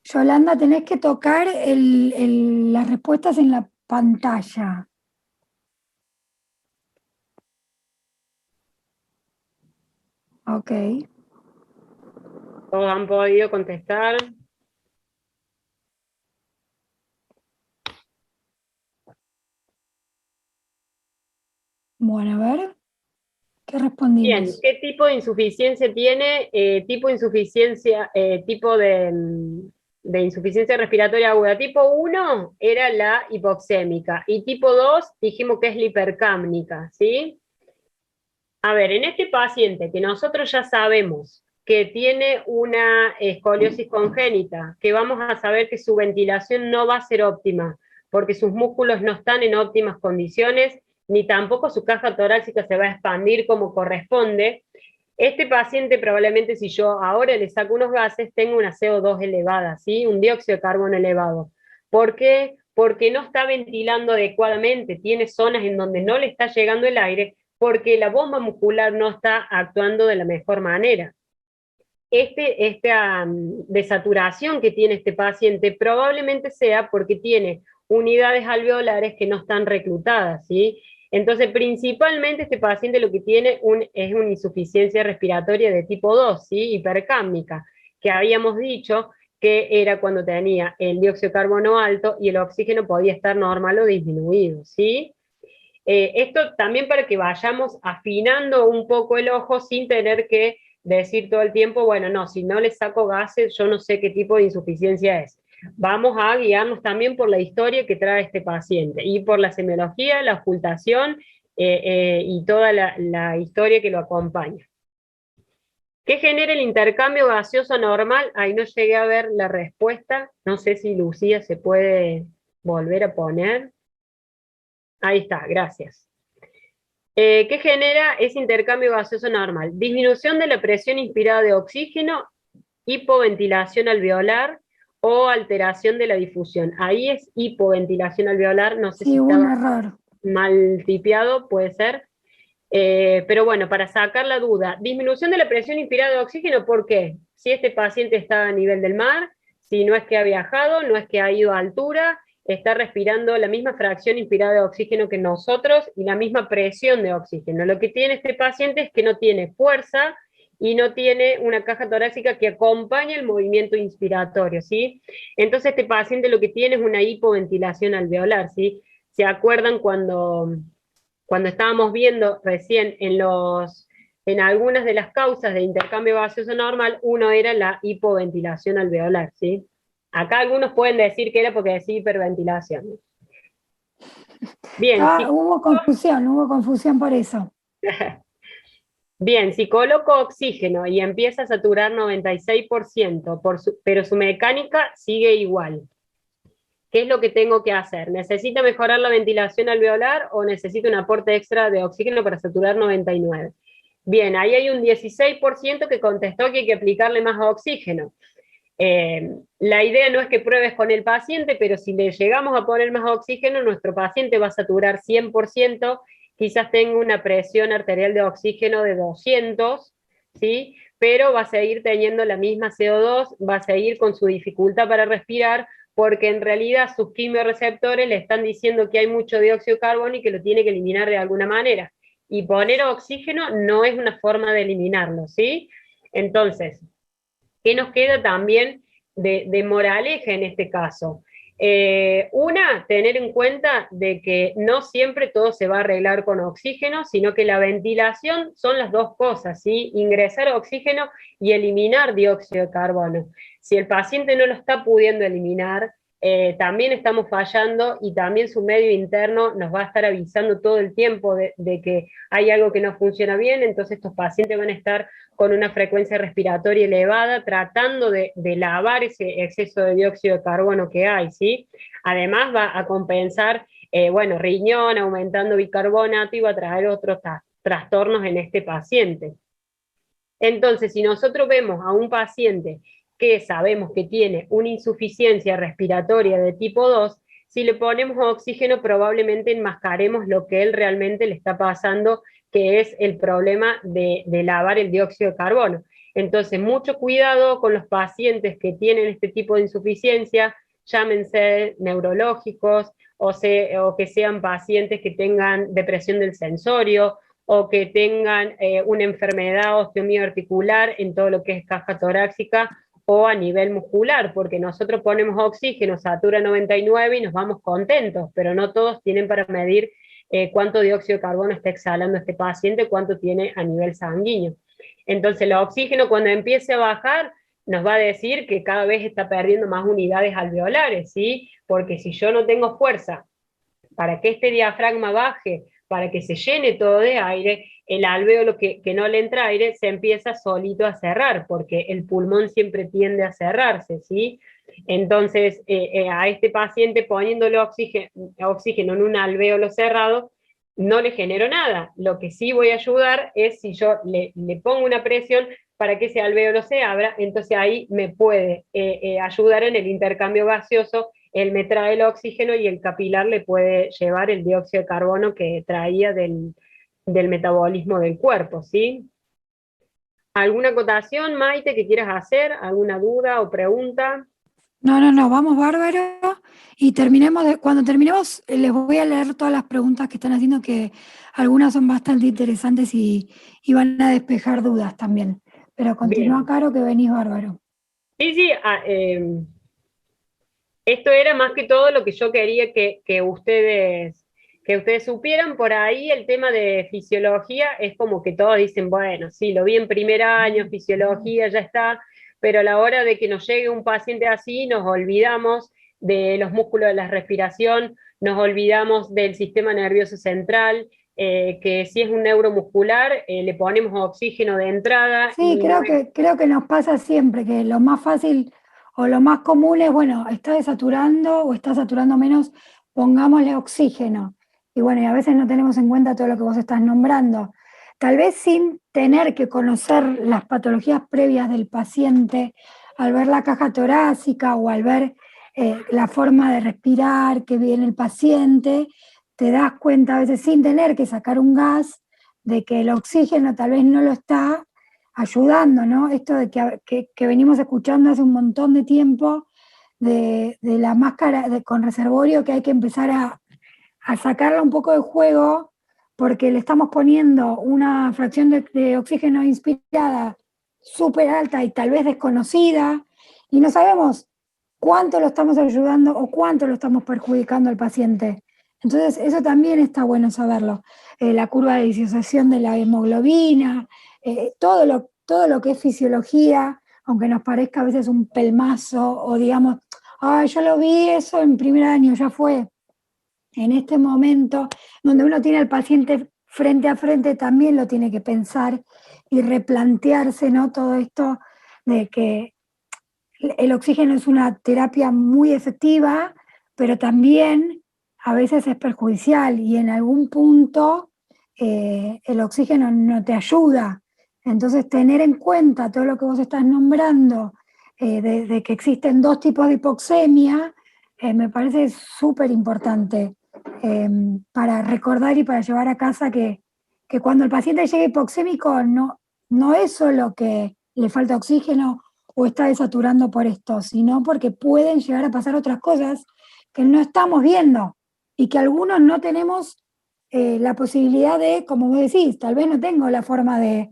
Yolanda, tenés que tocar las respuestas en la pantalla. Ok. ¿Todos han podido contestar? Bueno, a ver, ¿qué Bien, respondimos? ¿qué tipo de insuficiencia tiene? Tipo de insuficiencia, tipo de insuficiencia respiratoria aguda. Tipo 1 era la hipoxémica y tipo 2 dijimos que es la hipercámnica, ¿sí? A ver, en este paciente que nosotros ya sabemos que tiene una escoliosis congénita, que vamos a saber que su ventilación no va a ser óptima, porque sus músculos no están en óptimas condiciones, ni tampoco su caja torácica se va a expandir como corresponde. Este paciente probablemente si yo ahora le saco unos gases, tenga una CO2 elevada, ¿sí? Un dióxido de carbono elevado. ¿Por qué? Porque no está ventilando adecuadamente, tiene zonas en donde no le está llegando el aire, porque la bomba muscular no está actuando de la mejor manera. Esta desaturación que tiene este paciente probablemente sea porque tiene unidades alveolares que no están reclutadas, ¿sí? Entonces, principalmente este paciente lo que tiene es una insuficiencia respiratoria de tipo 2, ¿sí? Hipercámnica, que habíamos dicho que era cuando tenía el dióxido de carbono alto y el oxígeno podía estar normal o disminuido, ¿sí? Esto también para que vayamos afinando un poco el ojo sin tener que decir todo el tiempo, bueno, no, si no le saco gases, yo no sé qué tipo de insuficiencia es. Vamos a guiarnos también por la historia que trae este paciente y por la semiología, la ocultación y toda la historia que lo acompaña. ¿Qué genera el intercambio gaseoso normal? Ahí no llegué a ver la respuesta. No sé si Lucía se puede volver a poner. Ahí está, gracias. ¿Qué genera ese intercambio gaseoso normal? Disminución de la presión inspirada de oxígeno, hipoventilación alveolar o alteración de la difusión. Ahí es hipoventilación alveolar, no sé si Sí, hubo un estaba error. mal tipeado, puede ser. Pero bueno, para sacar la duda, disminución de la presión inspirada de oxígeno, ¿por qué? Si este paciente está a nivel del mar, si no es que ha viajado, no es que ha ido a altura, está respirando la misma fracción inspirada de oxígeno que nosotros y la misma presión de oxígeno. Lo que tiene este paciente es que no tiene fuerza y no tiene una caja torácica que acompañe el movimiento inspiratorio, ¿sí? Entonces este paciente lo que tiene es una hipoventilación alveolar, ¿sí? ¿Se acuerdan cuando estábamos viendo recién en algunas de las causas de intercambio gaseoso normal, uno era la hipoventilación alveolar, ¿sí? Acá algunos pueden decir que era porque decía hiperventilación. Bien, Hubo confusión por eso. bien, si coloco oxígeno y empieza a saturar 96%, pero su mecánica sigue igual. ¿Qué es lo que tengo que hacer? ¿Necesita mejorar la ventilación alveolar o necesito un aporte extra de oxígeno para saturar 99? Bien, ahí hay un 16% que contestó que hay que aplicarle más oxígeno. La idea no es que pruebes con el paciente, pero si le llegamos a poner más oxígeno, nuestro paciente va a saturar 100%, quizás tenga una presión arterial de oxígeno de 200, ¿sí? Pero va a seguir teniendo la misma CO2, va a seguir con su dificultad para respirar, porque en realidad sus quimioreceptores le están diciendo que hay mucho dióxido de carbono y que lo tiene que eliminar de alguna manera. Y poner oxígeno no es una forma de eliminarlo, ¿sí? Entonces, ¿qué nos queda también de moraleja en este caso? Una, tener en cuenta de que no siempre todo se va a arreglar con oxígeno, sino que la ventilación son las dos cosas, ¿sí? Ingresar oxígeno y eliminar dióxido de carbono. Si el paciente no lo está pudiendo eliminar, también estamos fallando y también su medio interno nos va a estar avisando todo el tiempo de que hay algo que no funciona bien, entonces estos pacientes van a estar con una frecuencia respiratoria elevada, tratando de lavar ese exceso de dióxido de carbono que hay, ¿sí? Además va a compensar, bueno, riñón, aumentando bicarbonato y va a traer otros trastornos en este paciente. Entonces, si nosotros vemos a un paciente que sabemos que tiene una insuficiencia respiratoria de tipo 2, si le ponemos oxígeno probablemente enmascaremos lo que él realmente le está pasando, que es el problema de lavar el dióxido de carbono. Entonces, mucho cuidado con los pacientes que tienen este tipo de insuficiencia, llámense neurológicos o que sean pacientes que tengan depresión del sensorio o que tengan una enfermedad osteomioarticular en todo lo que es caja torácica o a nivel muscular, porque nosotros ponemos oxígeno, satura 99 y nos vamos contentos, pero no todos tienen para medir cuánto dióxido de carbono está exhalando este paciente, cuánto tiene a nivel sanguíneo. Entonces el oxígeno cuando empiece a bajar nos va a decir que cada vez está perdiendo más unidades alveolares, ¿sí? Porque si yo no tengo fuerza para que este diafragma baje, para que se llene todo de aire, el alvéolo que no le entra aire se empieza solito a cerrar, porque el pulmón siempre tiende a cerrarse, ¿sí? Entonces, a este paciente poniéndole oxígeno en un alvéolo cerrado, no le genero nada. Lo que sí voy a ayudar es si yo le pongo una presión para que ese alvéolo se abra, entonces ahí me puede ayudar en el intercambio gaseoso. Él me trae el oxígeno y el capilar le puede llevar el dióxido de carbono que traía del metabolismo del cuerpo, ¿sí? ¿Alguna acotación, Maite, que quieras hacer? ¿Alguna duda o pregunta? No, vamos bárbaro. Y cuando terminemos, les voy a leer todas las preguntas que están haciendo, que algunas son bastante interesantes y van a despejar dudas también. Pero continúa, Bien. Caro, que venís bárbaro. Sí, sí, esto era más que todo lo que yo quería que ustedes supieran. Por ahí el tema de fisiología es como que todos dicen, bueno, sí, lo vi en primer año, fisiología, ya está, pero a la hora de que nos llegue un paciente así, nos olvidamos de los músculos de la respiración, nos olvidamos del sistema nervioso central, que si es un neuromuscular, le ponemos oxígeno de entrada Sí, y no creo que nos pasa siempre, que lo más fácil o lo más común es, bueno, está desaturando o está saturando menos, pongámosle oxígeno. Y bueno, y a veces no tenemos en cuenta todo lo que vos estás nombrando. Tal vez sin tener que conocer las patologías previas del paciente, al ver la caja torácica o al ver la forma de respirar que viene el paciente, te das cuenta a veces sin tener que sacar un gas de que el oxígeno tal vez no lo está ayudando, ¿no? Esto de que venimos escuchando hace un montón de tiempo de la máscara con reservorio, que hay que empezar a sacarla un poco de juego porque le estamos poniendo una fracción de oxígeno inspirada súper alta y tal vez desconocida, y no sabemos cuánto lo estamos ayudando o cuánto lo estamos perjudicando al paciente. Entonces, eso también está bueno saberlo. La curva de disociación de la hemoglobina, todo lo que es fisiología, aunque nos parezca a veces un pelmazo o digamos, ay, yo lo vi eso en primer año, ya fue. En este momento donde uno tiene al paciente frente a frente, también lo tiene que pensar y replantearse, ¿no? Todo esto de que el oxígeno es una terapia muy efectiva, pero también a veces es perjudicial y en algún punto el oxígeno no te ayuda. Entonces, tener en cuenta todo lo que vos estás nombrando, de que existen dos tipos de hipoxemia, me parece súper importante para recordar y para llevar a casa que cuando el paciente llega hipoxémico no es solo que le falta oxígeno o está desaturando por esto, sino porque pueden llegar a pasar otras cosas que no estamos viendo y que algunos no tenemos la posibilidad de, como vos decís, tal vez no tengo la forma de,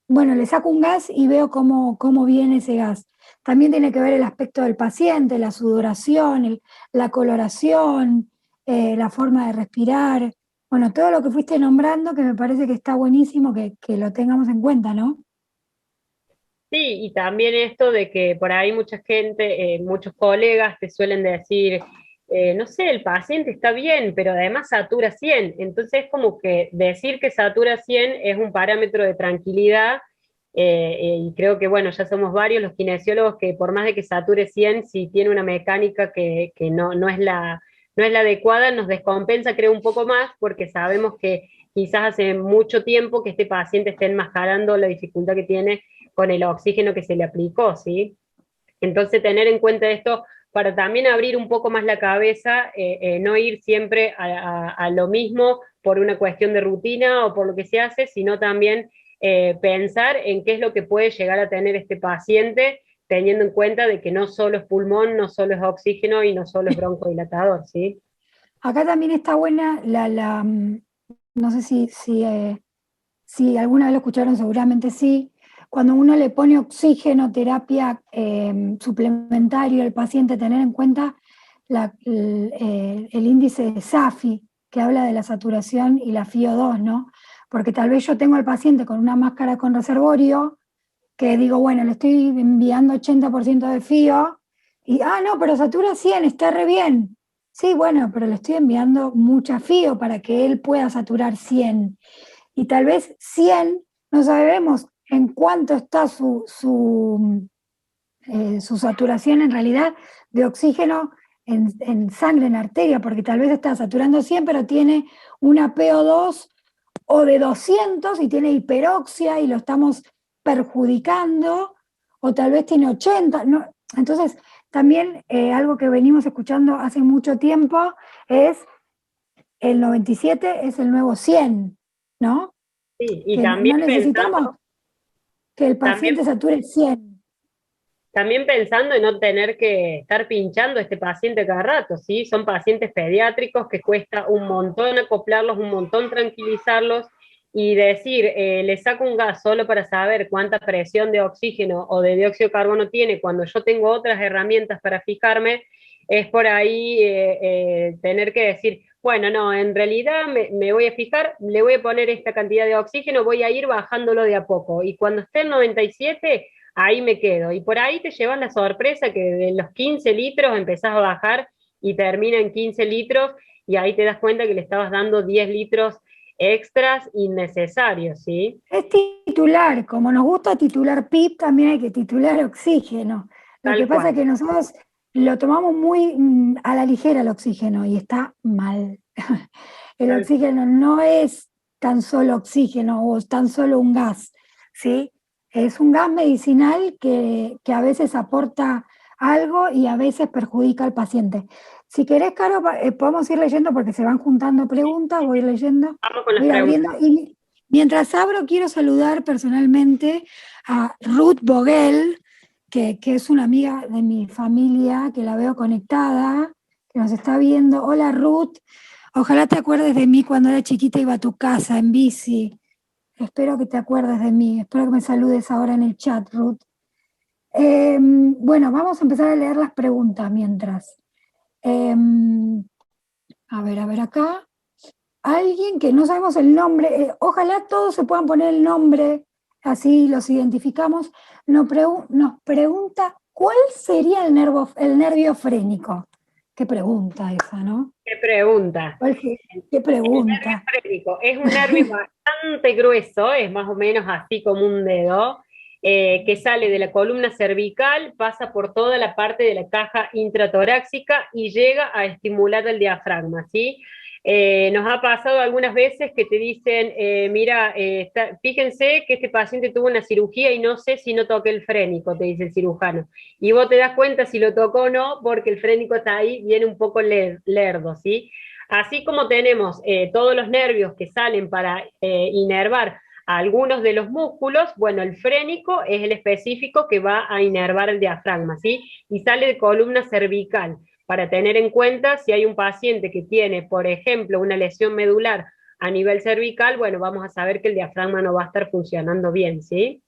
bueno, le saco un gas y veo cómo viene ese gas. También tiene que ver el aspecto del paciente, la sudoración, la coloración, la forma de respirar. Bueno, todo lo que fuiste nombrando, que me parece que está buenísimo que lo tengamos en cuenta, ¿no? Sí, y también esto de que por ahí mucha gente, muchos colegas te suelen decir, no sé, el paciente está bien, pero además satura 100. Entonces es como que decir que satura 100 es un parámetro de tranquilidad, y creo que, bueno, ya somos varios los kinesiólogos que por más de que sature 100, si tiene una mecánica que no es la adecuada, nos descompensa, creo, un poco más, porque sabemos que quizás hace mucho tiempo que este paciente está enmascarando la dificultad que tiene con el oxígeno que se le aplicó, ¿sí? Entonces, tener en cuenta esto para también abrir un poco más la cabeza, no ir siempre a lo mismo por una cuestión de rutina o por lo que se hace, sino también pensar en qué es lo que puede llegar a tener este paciente, teniendo en cuenta de que no solo es pulmón, no solo es oxígeno y no solo es broncodilatador, ¿sí? Acá también está buena no sé si alguna vez lo escucharon, seguramente sí. Cuando uno le pone oxígeno, terapia suplementario al paciente, tener en cuenta el índice de SAFI, que habla de la saturación, y la FiO2, ¿no? Porque tal vez yo tengo al paciente con una máscara con reservorio, que digo, bueno, le estoy enviando 80% de FiO, y, no, pero satura 100, está re bien. Sí, bueno, pero le estoy enviando mucha FiO para que él pueda saturar 100, y tal vez 100 no sabemos en cuánto está su saturación en realidad de oxígeno en sangre, en arteria, porque tal vez está saturando 100, pero tiene una PO2 o de 200 y tiene hiperoxia y lo estamos perjudicando, o tal vez tiene 80. ¿No? Entonces, también algo que venimos escuchando hace mucho tiempo es el 97 es el nuevo 100, ¿no? Sí, y Que también no necesitamos pensando, que el también paciente sature 100. También pensando en no tener que estar pinchando a este paciente cada rato, ¿sí? Son pacientes pediátricos que cuesta un montón acoplarlos, un montón tranquilizarlos y decir, le saco un gas solo para saber cuánta presión de oxígeno o de dióxido de carbono tiene cuando yo tengo otras herramientas para fijarme, es por ahí tener que decir, bueno, no, en realidad me voy a fijar, le voy a poner esta cantidad de oxígeno, voy a ir bajándolo de a poco y cuando esté en 97 ahí me quedo. Y por ahí te llevas la sorpresa que de los 15 litros empezás a bajar y termina en 15 litros y ahí te das cuenta que le estabas dando 10 litros extras innecesarios, ¿sí? Es titular, como nos gusta titular PIP, también hay que titular oxígeno. Lo que Tal pasa es cual. que nosotros lo tomamos muy a la ligera el oxígeno y está mal. El Tal cual. oxígeno no es tan solo oxígeno o tan solo un gas, ¿sí? Es un gas medicinal que a veces aporta algo y a veces perjudica al paciente. Si querés, Caro, podemos ir leyendo porque se van juntando preguntas, voy a ir leyendo, Vamos con las voy a ir preguntas. abriendo. Y mientras abro, quiero saludar personalmente a Ruth Vogel, que es una amiga de mi familia, que la veo conectada, que nos está viendo. Hola, Ruth. Ojalá te acuerdes de mí cuando era chiquita, iba a tu casa en bici. Espero que te acuerdes de mí. Espero que me saludes ahora en el chat, Ruth. Bueno, vamos a empezar a leer las preguntas mientras. Eh, a ver acá. Alguien que no sabemos el nombre, ojalá todos se puedan poner el nombre, así los identificamos, nos pregunta, ¿cuál sería el nervio frénico? Qué pregunta esa, ¿no? ¿Qué pregunta? ¿Cuál qué El nervio pregunta? frénico es un nervio bastante grueso, es más o menos así como un dedo, que sale de la columna cervical, pasa por toda la parte de la caja intratorácica y llega a estimular el diafragma, ¿sí? Nos ha pasado algunas veces que te dicen, mira, fíjense que este paciente tuvo una cirugía y no sé si no toqué el frénico, te dice el cirujano. Y vos te das cuenta si lo tocó o no, porque el frénico está ahí, viene un poco lerdo, ¿sí? Así como tenemos todos los nervios que salen para inervar a algunos de los músculos, bueno, el frénico es el específico que va a inervar el diafragma, ¿sí? Y sale de columna cervical, para tener en cuenta si hay un paciente que tiene, por ejemplo, una lesión medular a nivel cervical, bueno, vamos a saber que el diafragma no va a estar funcionando bien, ¿sí?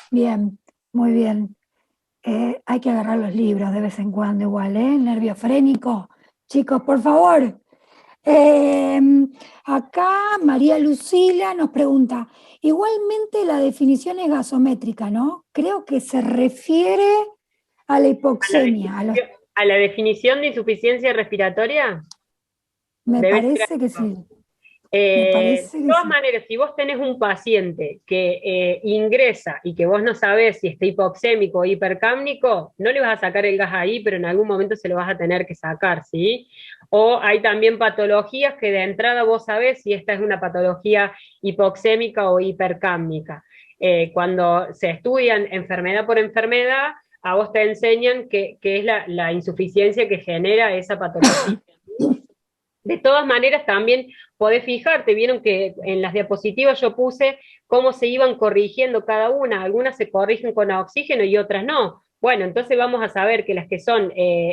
Bien, muy bien. Hay que agarrar los libros de vez en cuando igual, ¿eh? El nervio frénico. Chicos, por favor. Eh, Acá María Lucila nos pregunta, igualmente la definición es gasométrica, ¿no? Creo que se refiere a la A la hipoxemia, definición, a la definición de insuficiencia respiratoria, me debe ser parece que eso. sí, me parece De que todas sí. maneras, si vos tenés un paciente que ingresa y que vos no sabés si está hipoxémico o hipercámnico, no le vas a sacar el gas ahí, pero en algún momento se lo vas a tener que sacar, ¿sí? O hay también patologías que de entrada vos sabés si esta es una patología hipoxémica o hipercámnica. Cuando se estudian enfermedad por enfermedad, a vos te enseñan que es la insuficiencia que genera esa patología. De todas maneras, también podés fijarte, vieron que en las diapositivas yo puse cómo se iban corrigiendo cada una, algunas se corrigen con oxígeno y otras no. Bueno, entonces vamos a saber que las que son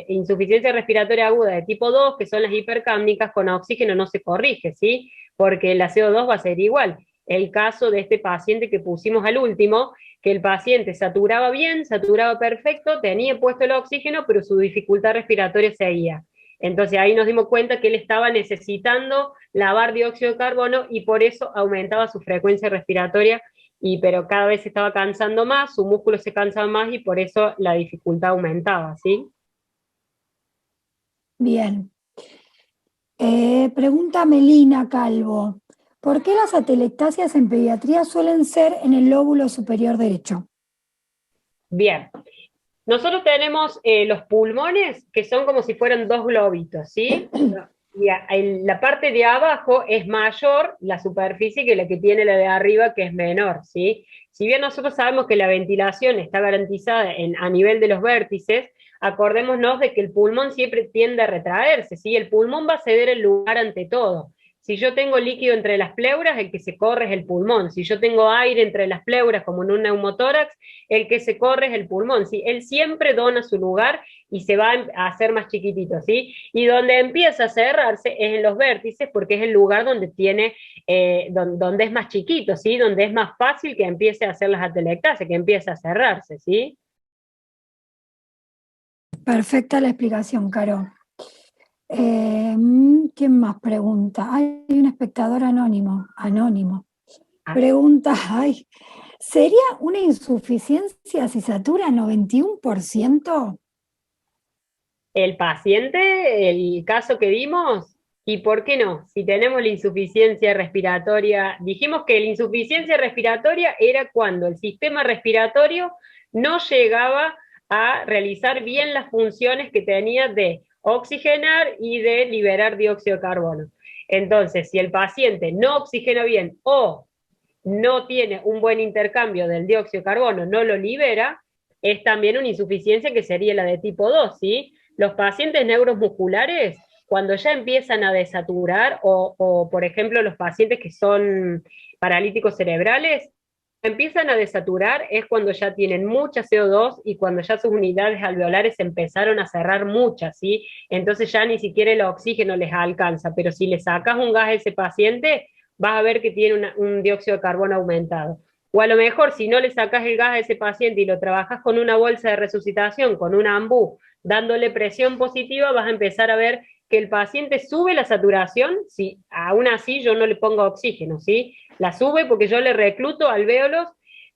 insuficiencia respiratoria aguda de tipo 2, que son las hipercámnicas, con oxígeno no se corrige, ¿sí? Porque la CO2 va a ser igual. El caso de este paciente que pusimos al último, que el paciente saturaba bien, saturaba perfecto, tenía puesto el oxígeno, pero su dificultad respiratoria seguía. Entonces ahí nos dimos cuenta que él estaba necesitando lavar dióxido de carbono y por eso aumentaba su frecuencia respiratoria, pero cada vez se estaba cansando más, su músculo se cansaba más y por eso la dificultad aumentaba, ¿sí? Bien. Pregunta Melina Calvo. ¿Por qué las atelectasias en pediatría suelen ser en el lóbulo superior derecho? Bien. Nosotros tenemos los pulmones, que son como si fueran dos globitos, ¿sí? Y en la parte de abajo es mayor la superficie que la que tiene la de arriba, que es menor, ¿sí? Si bien nosotros sabemos que la ventilación está garantizada a nivel de los vértices, acordémonos de que el pulmón siempre tiende a retraerse, ¿sí? El pulmón va a ceder el lugar ante todo. Si yo tengo líquido entre las pleuras, el que se corre es el pulmón. Si yo tengo aire entre las pleuras, como en un neumotórax, el que se corre es el pulmón, ¿sí? Él siempre dona su lugar y se va a hacer más chiquitito, ¿sí? Y donde empieza a cerrarse es en los vértices, porque es el lugar donde tiene, donde es más chiquito, ¿sí? Donde es más fácil que empiece a hacer las atelectasias, que empiece a cerrarse, ¿sí? Perfecta la explicación, Caro. ¿Quién más pregunta? Hay un espectador anónimo. Ah, Pregunta, ay, ¿sería una insuficiencia si satura 91%? el paciente, el caso que dimos, ¿y por qué no? Si tenemos la insuficiencia respiratoria, dijimos que la insuficiencia respiratoria era cuando el sistema respiratorio no llegaba a realizar bien las funciones que tenía de oxigenar y de liberar dióxido de carbono. Entonces, si el paciente no oxigena bien o no tiene un buen intercambio del dióxido de carbono, no lo libera, es también una insuficiencia que sería la de tipo 2, ¿sí? Los pacientes neuromusculares, cuando ya empiezan a desaturar, por ejemplo los pacientes que son paralíticos cerebrales, empiezan a desaturar es cuando ya tienen mucha CO2 y cuando ya sus unidades alveolares empezaron a cerrar muchas, ¿sí? Entonces ya ni siquiera el oxígeno les alcanza, pero si le sacas un gas a ese paciente, vas a ver que tiene un dióxido de carbono aumentado. O a lo mejor, si no le sacas el gas a ese paciente y lo trabajas con una bolsa de resucitación, con una AMBU, dándole presión positiva, vas a empezar a ver que el paciente sube la saturación, si aún así yo no le pongo oxígeno, ¿sí? La sube porque yo le recluto alvéolos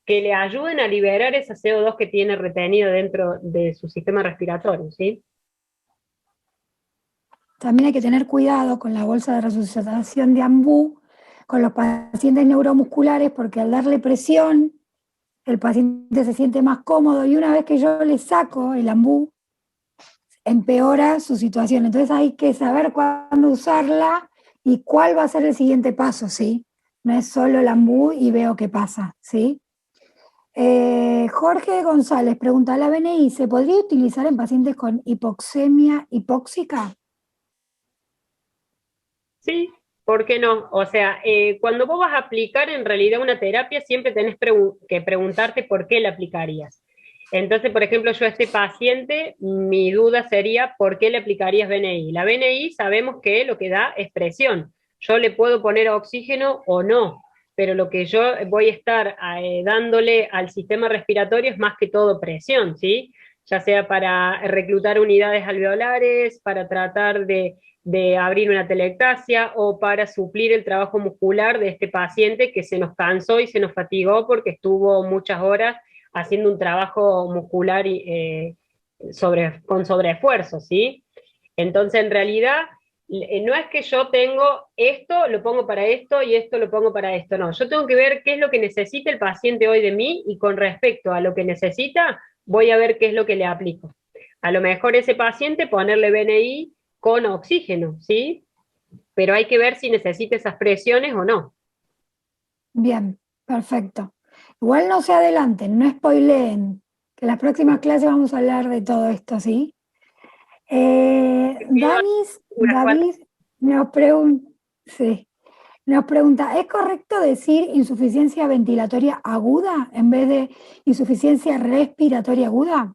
que le ayuden a liberar esa CO2 que tiene retenido dentro de su sistema respiratorio, ¿sí? También hay que tener cuidado con la bolsa de resucitación de Ambú, con los pacientes neuromusculares, porque al darle presión, el paciente se siente más cómodo y una vez que yo le saco el Ambú, empeora su situación. Entonces hay que saber cuándo usarla y cuál va a ser el siguiente paso, ¿sí? No es solo el Ambú y veo qué pasa, ¿sí? Jorge González pregunta, ¿la BNI se podría utilizar en pacientes con hipoxemia hipóxica? Sí, ¿por qué no? O sea, cuando vos vas a aplicar en realidad una terapia, siempre tenés que preguntarte por qué la aplicarías. Entonces, por ejemplo, yo a este paciente, mi duda sería, ¿por qué le aplicarías BNI? La BNI sabemos que lo que da es presión. Yo le puedo poner oxígeno o no, pero lo que yo voy a estar dándole al sistema respiratorio es más que todo presión, ¿sí? Ya sea para reclutar unidades alveolares, para tratar de abrir una telectasia o para suplir el trabajo muscular de este paciente que se nos cansó y se nos fatigó porque estuvo muchas horas haciendo un trabajo muscular con sobreesfuerzo, ¿sí? Entonces, en realidad, no es que yo tengo esto, lo pongo para esto y esto lo pongo para esto, no. Yo tengo que ver qué es lo que necesita el paciente hoy de mí y con respecto a lo que necesita, voy a ver qué es lo que le aplico. A lo mejor ese paciente ponerle BNI con oxígeno, ¿sí? Pero hay que ver si necesita esas presiones o no. Bien, perfecto. Igual no se adelanten, no spoileen, que en las próximas clases vamos a hablar de todo esto, ¿sí? David nos pregunta, sí, nos pregunta, ¿es correcto decir insuficiencia ventilatoria aguda en vez de insuficiencia respiratoria aguda?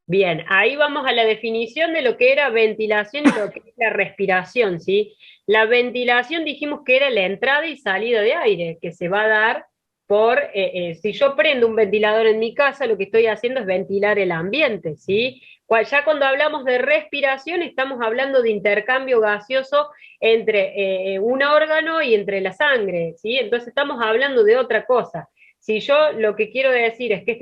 Bien, ahí vamos a la definición de lo que era ventilación y lo que es la respiración, ¿sí? La ventilación dijimos que era la entrada y salida de aire, que se va a dar si yo prendo un ventilador en mi casa, lo que estoy haciendo es ventilar el ambiente, ¿sí? Ya cuando hablamos de respiración, estamos hablando de intercambio gaseoso entre un órgano y entre la sangre, ¿sí? Entonces estamos hablando de otra cosa. Si yo lo que quiero decir es que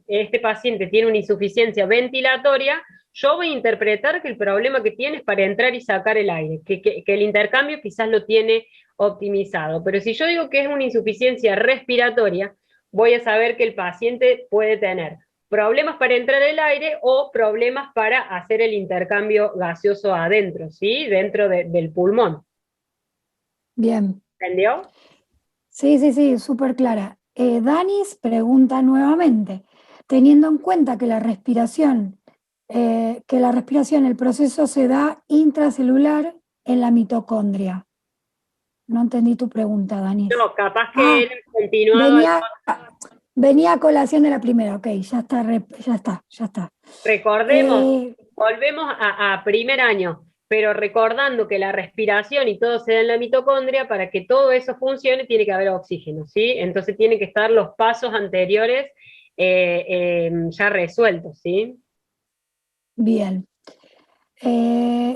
este paciente tiene una insuficiencia ventilatoria, yo voy a interpretar que el problema que tiene es para entrar y sacar el aire, que el intercambio quizás lo tiene optimizado. Pero si yo digo que es una insuficiencia respiratoria, voy a saber que el paciente puede tener problemas para entrar el aire o problemas para hacer el intercambio gaseoso adentro, ¿sí? Dentro del pulmón. Bien. ¿Entendió? Sí, súper clara. Danis pregunta nuevamente, teniendo en cuenta que la respiración, el proceso se da intracelular en la mitocondria. No entendí tu pregunta, Danis. No, capaz que Ah, él continuaba. venía a colación de la primera, ok, ya está. Recordemos, Eh, volvemos a primer año, pero recordando que la respiración y todo se da en la mitocondria, para que todo eso funcione tiene que haber oxígeno, ¿sí? Entonces tienen que estar los pasos anteriores ya resueltos, ¿sí? bien.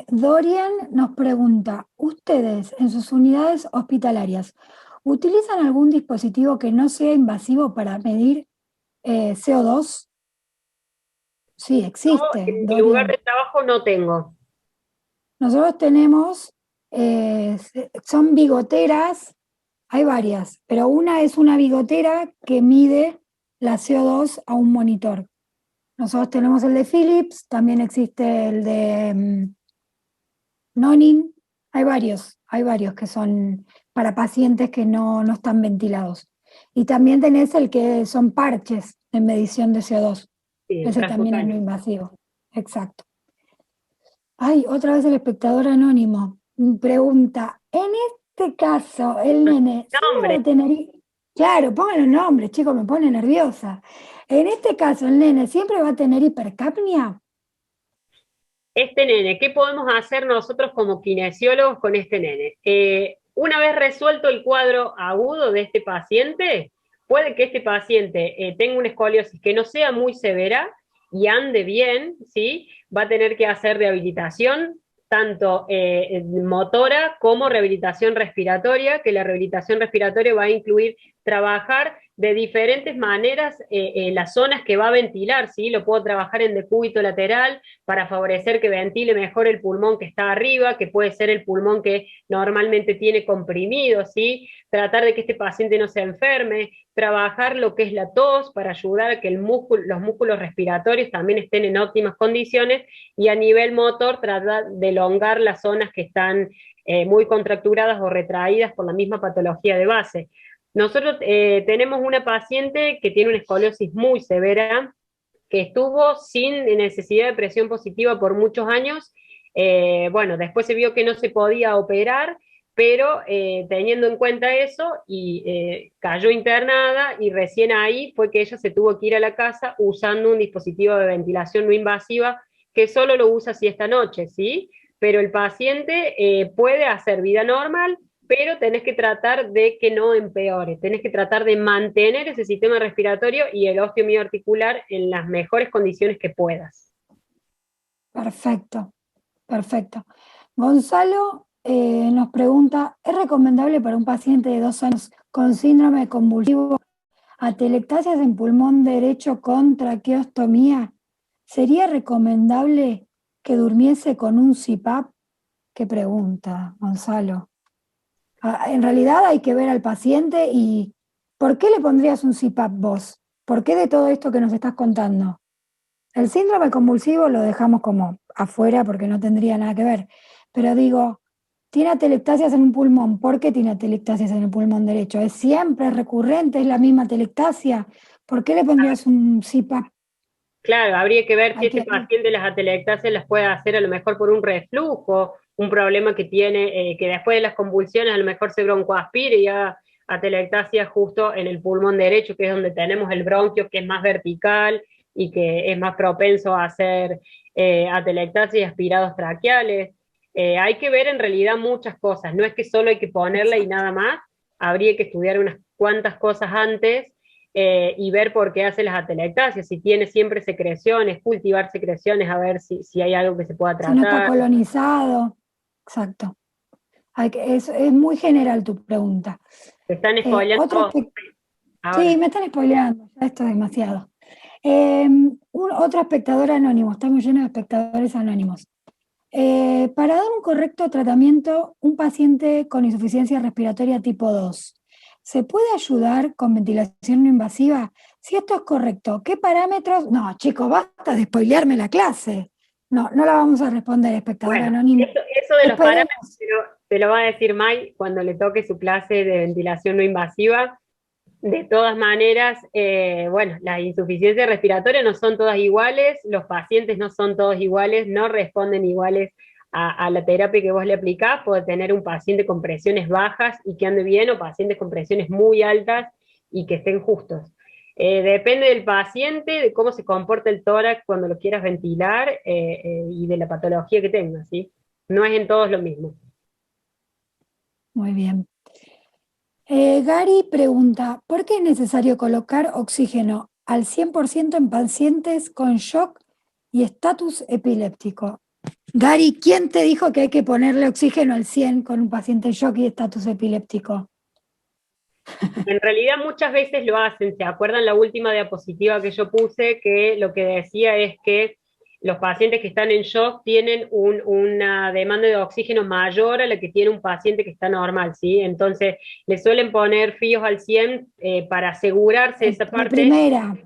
Dorian nos pregunta, ¿ustedes en sus unidades hospitalarias utilizan algún dispositivo que no sea invasivo para medir CO2? Sí, existe, En mi lugar de Dorian. trabajo no tengo. Nosotros tenemos, son bigoteras, hay varias, pero una es una bigotera que mide la CO2 a un monitor. Nosotros tenemos el de Philips, también existe el de Nonin, hay varios que son para pacientes que no están ventilados. Y también tenés el que son parches de medición de CO2. Sí, el Ese también es no transcutáneo. invasivo. Exacto. Ay, otra vez el espectador anónimo pregunta, en este caso, el nene siempre va Nombre. a tener... Claro, pongan los nombres, chicos, me pone nerviosa. En este caso, el nene siempre va a tener hipercapnia. Este nene, ¿qué podemos hacer nosotros como kinesiólogos con este nene? Una vez resuelto el cuadro agudo de este paciente, puede que este paciente tenga una escoliosis que no sea muy severa y ande bien, ¿sí? Va a tener que hacer rehabilitación, tanto motora como rehabilitación respiratoria, que la rehabilitación respiratoria va a incluir trabajar de diferentes maneras las zonas que va a ventilar, ¿sí? Lo puedo trabajar en decúbito lateral, para favorecer que ventile mejor el pulmón que está arriba, que puede ser el pulmón que normalmente tiene comprimido, ¿sí? Tratar de que este paciente no se enferme, trabajar lo que es la tos para ayudar a que los músculos respiratorios también estén en óptimas condiciones y a nivel motor tratar de elongar las zonas que están muy contracturadas o retraídas por la misma patología de base. Nosotros tenemos una paciente que tiene una escoliosis muy severa, que estuvo sin necesidad de presión positiva por muchos años. Bueno, después se vio que no se podía operar, pero teniendo en cuenta eso, cayó internada y recién ahí fue que ella se tuvo que ir a la casa usando un dispositivo de ventilación no invasiva que solo lo usa si esta noche, ¿sí? Pero el paciente puede hacer vida normal, pero tenés que tratar de que no empeore, tenés que tratar de mantener ese sistema respiratorio y el osteomioarticular en las mejores condiciones que puedas. Perfecto, perfecto. Gonzalo nos pregunta, ¿es recomendable para un paciente de 2 años con síndrome convulsivo atelectasias en pulmón derecho con traqueostomía? ¿Sería recomendable que durmiese con un CPAP? ¿Qué pregunta, Gonzalo? En realidad hay que ver al paciente y ¿por qué le pondrías un CPAP vos? ¿Por qué de todo esto que nos estás contando? El síndrome convulsivo lo dejamos como afuera porque no tendría nada que ver. Pero digo, tiene atelectasias en un pulmón. ¿Por qué tiene atelectasias en el pulmón derecho? ¿Es siempre recurrente? ¿Es la misma atelectasia? ¿Por qué le pondrías un CPAP? Claro, habría que ver si Hay este que, paciente las atelectasias las puede hacer a lo mejor por un reflujo, un problema que tiene, que después de las convulsiones a lo mejor se broncoaspire y haga atelectasia justo en el pulmón derecho, que es donde tenemos el bronquio, que es más vertical y que es más propenso a hacer atelectasia y aspirados traqueales. Hay que ver en realidad muchas cosas, no es que solo hay que ponerla y exacto. nada más, habría que estudiar unas cuantas cosas antes y ver por qué hace las atelectasias, si tiene siempre secreciones, cultivar secreciones, a ver si hay algo que se pueda Si no está tratar. colonizado, exacto. Es muy general tu pregunta. Se están spoileando Otro vos aspecto, sí, ahora. me están spoileando, ya esto es demasiado. Otro espectador anónimo, estamos llenos de espectadores anónimos. Para dar un correcto tratamiento, un paciente con insuficiencia respiratoria tipo 2, ¿se puede ayudar con ventilación no invasiva? Si esto es correcto, ¿qué parámetros? No, chicos, basta de spoilearme la clase. No, no la vamos a responder, espectador Bueno, anónimo. eso de los parámetros Esperemos. te lo va a decir Mai cuando le toque su clase de ventilación no invasiva. De todas maneras, bueno, las insuficiencias respiratorias no son todas iguales, los pacientes no son todos iguales, no responden iguales a la terapia que vos le aplicás. Puede tener un paciente con presiones bajas y que ande bien, o pacientes con presiones muy altas y que estén justos. Depende del paciente, de cómo se comporta el tórax cuando lo quieras ventilar y de la patología que tenga, ¿sí? No es en todos lo mismo. Muy bien. Gary pregunta, ¿por qué es necesario colocar oxígeno al 100% en pacientes con shock y estatus epiléptico? Gary, ¿quién te dijo que hay que ponerle oxígeno al 100 con un paciente en shock y estatus epiléptico? En realidad muchas veces lo hacen. ¿Se acuerdan la última diapositiva que yo puse? Que lo que decía es que los pacientes que están en shock tienen una demanda de oxígeno mayor a la que tiene un paciente que está normal, ¿sí? Entonces le suelen poner fíos al 100 para asegurarse esa De parte, primera.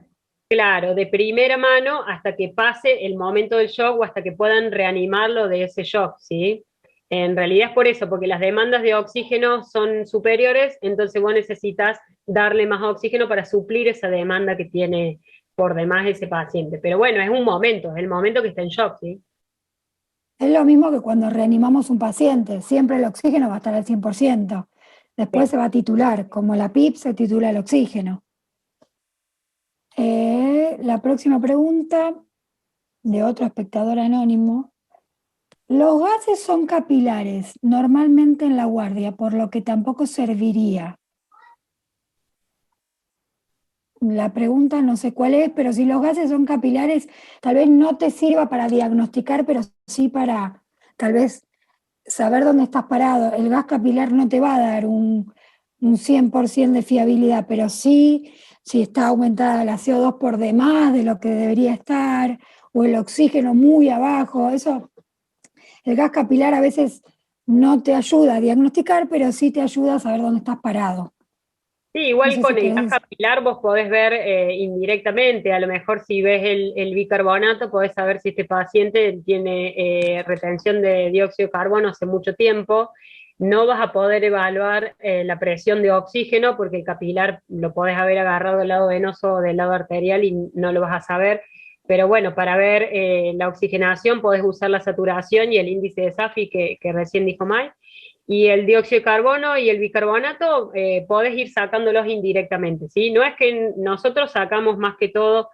claro, de primera mano hasta que pase el momento del shock o hasta que puedan reanimarlo de ese shock, ¿sí? En realidad es por eso, porque las demandas de oxígeno son superiores, entonces vos necesitas darle más oxígeno para suplir esa demanda que tiene por demás ese paciente. Pero bueno, es un momento, es el momento que está en shock, ¿sí? Es lo mismo que cuando reanimamos un paciente, siempre el oxígeno va a estar al 100%. Después Sí. se va a titular, como la PIP se titula el oxígeno. La próxima pregunta de otro espectador anónimo. Los gases son capilares, normalmente en la guardia, por lo que tampoco serviría. La pregunta no sé cuál es, pero si los gases son capilares, tal vez no te sirva para diagnosticar, pero sí para tal vez saber dónde estás parado. El gas capilar no te va a dar un 100% de fiabilidad, pero sí si está aumentada la CO2 por demás de lo que debería estar, o el oxígeno muy abajo, eso. El gas capilar a veces no te ayuda a diagnosticar, pero sí te ayuda a saber dónde estás parado. Sí, No igual sé con si el gas querés. capilar vos podés ver indirectamente, a lo mejor si ves el bicarbonato podés saber si este paciente tiene retención de dióxido de carbono hace mucho tiempo. No vas a poder evaluar la presión de oxígeno porque el capilar lo podés haber agarrado del lado venoso o del lado arterial y no lo vas a saber. Pero bueno, para ver la oxigenación podés usar la saturación y el índice de SAFI que recién dijo Mike. Y el dióxido de carbono y el bicarbonato podés ir sacándolos indirectamente, ¿sí? No es que nosotros sacamos más que todo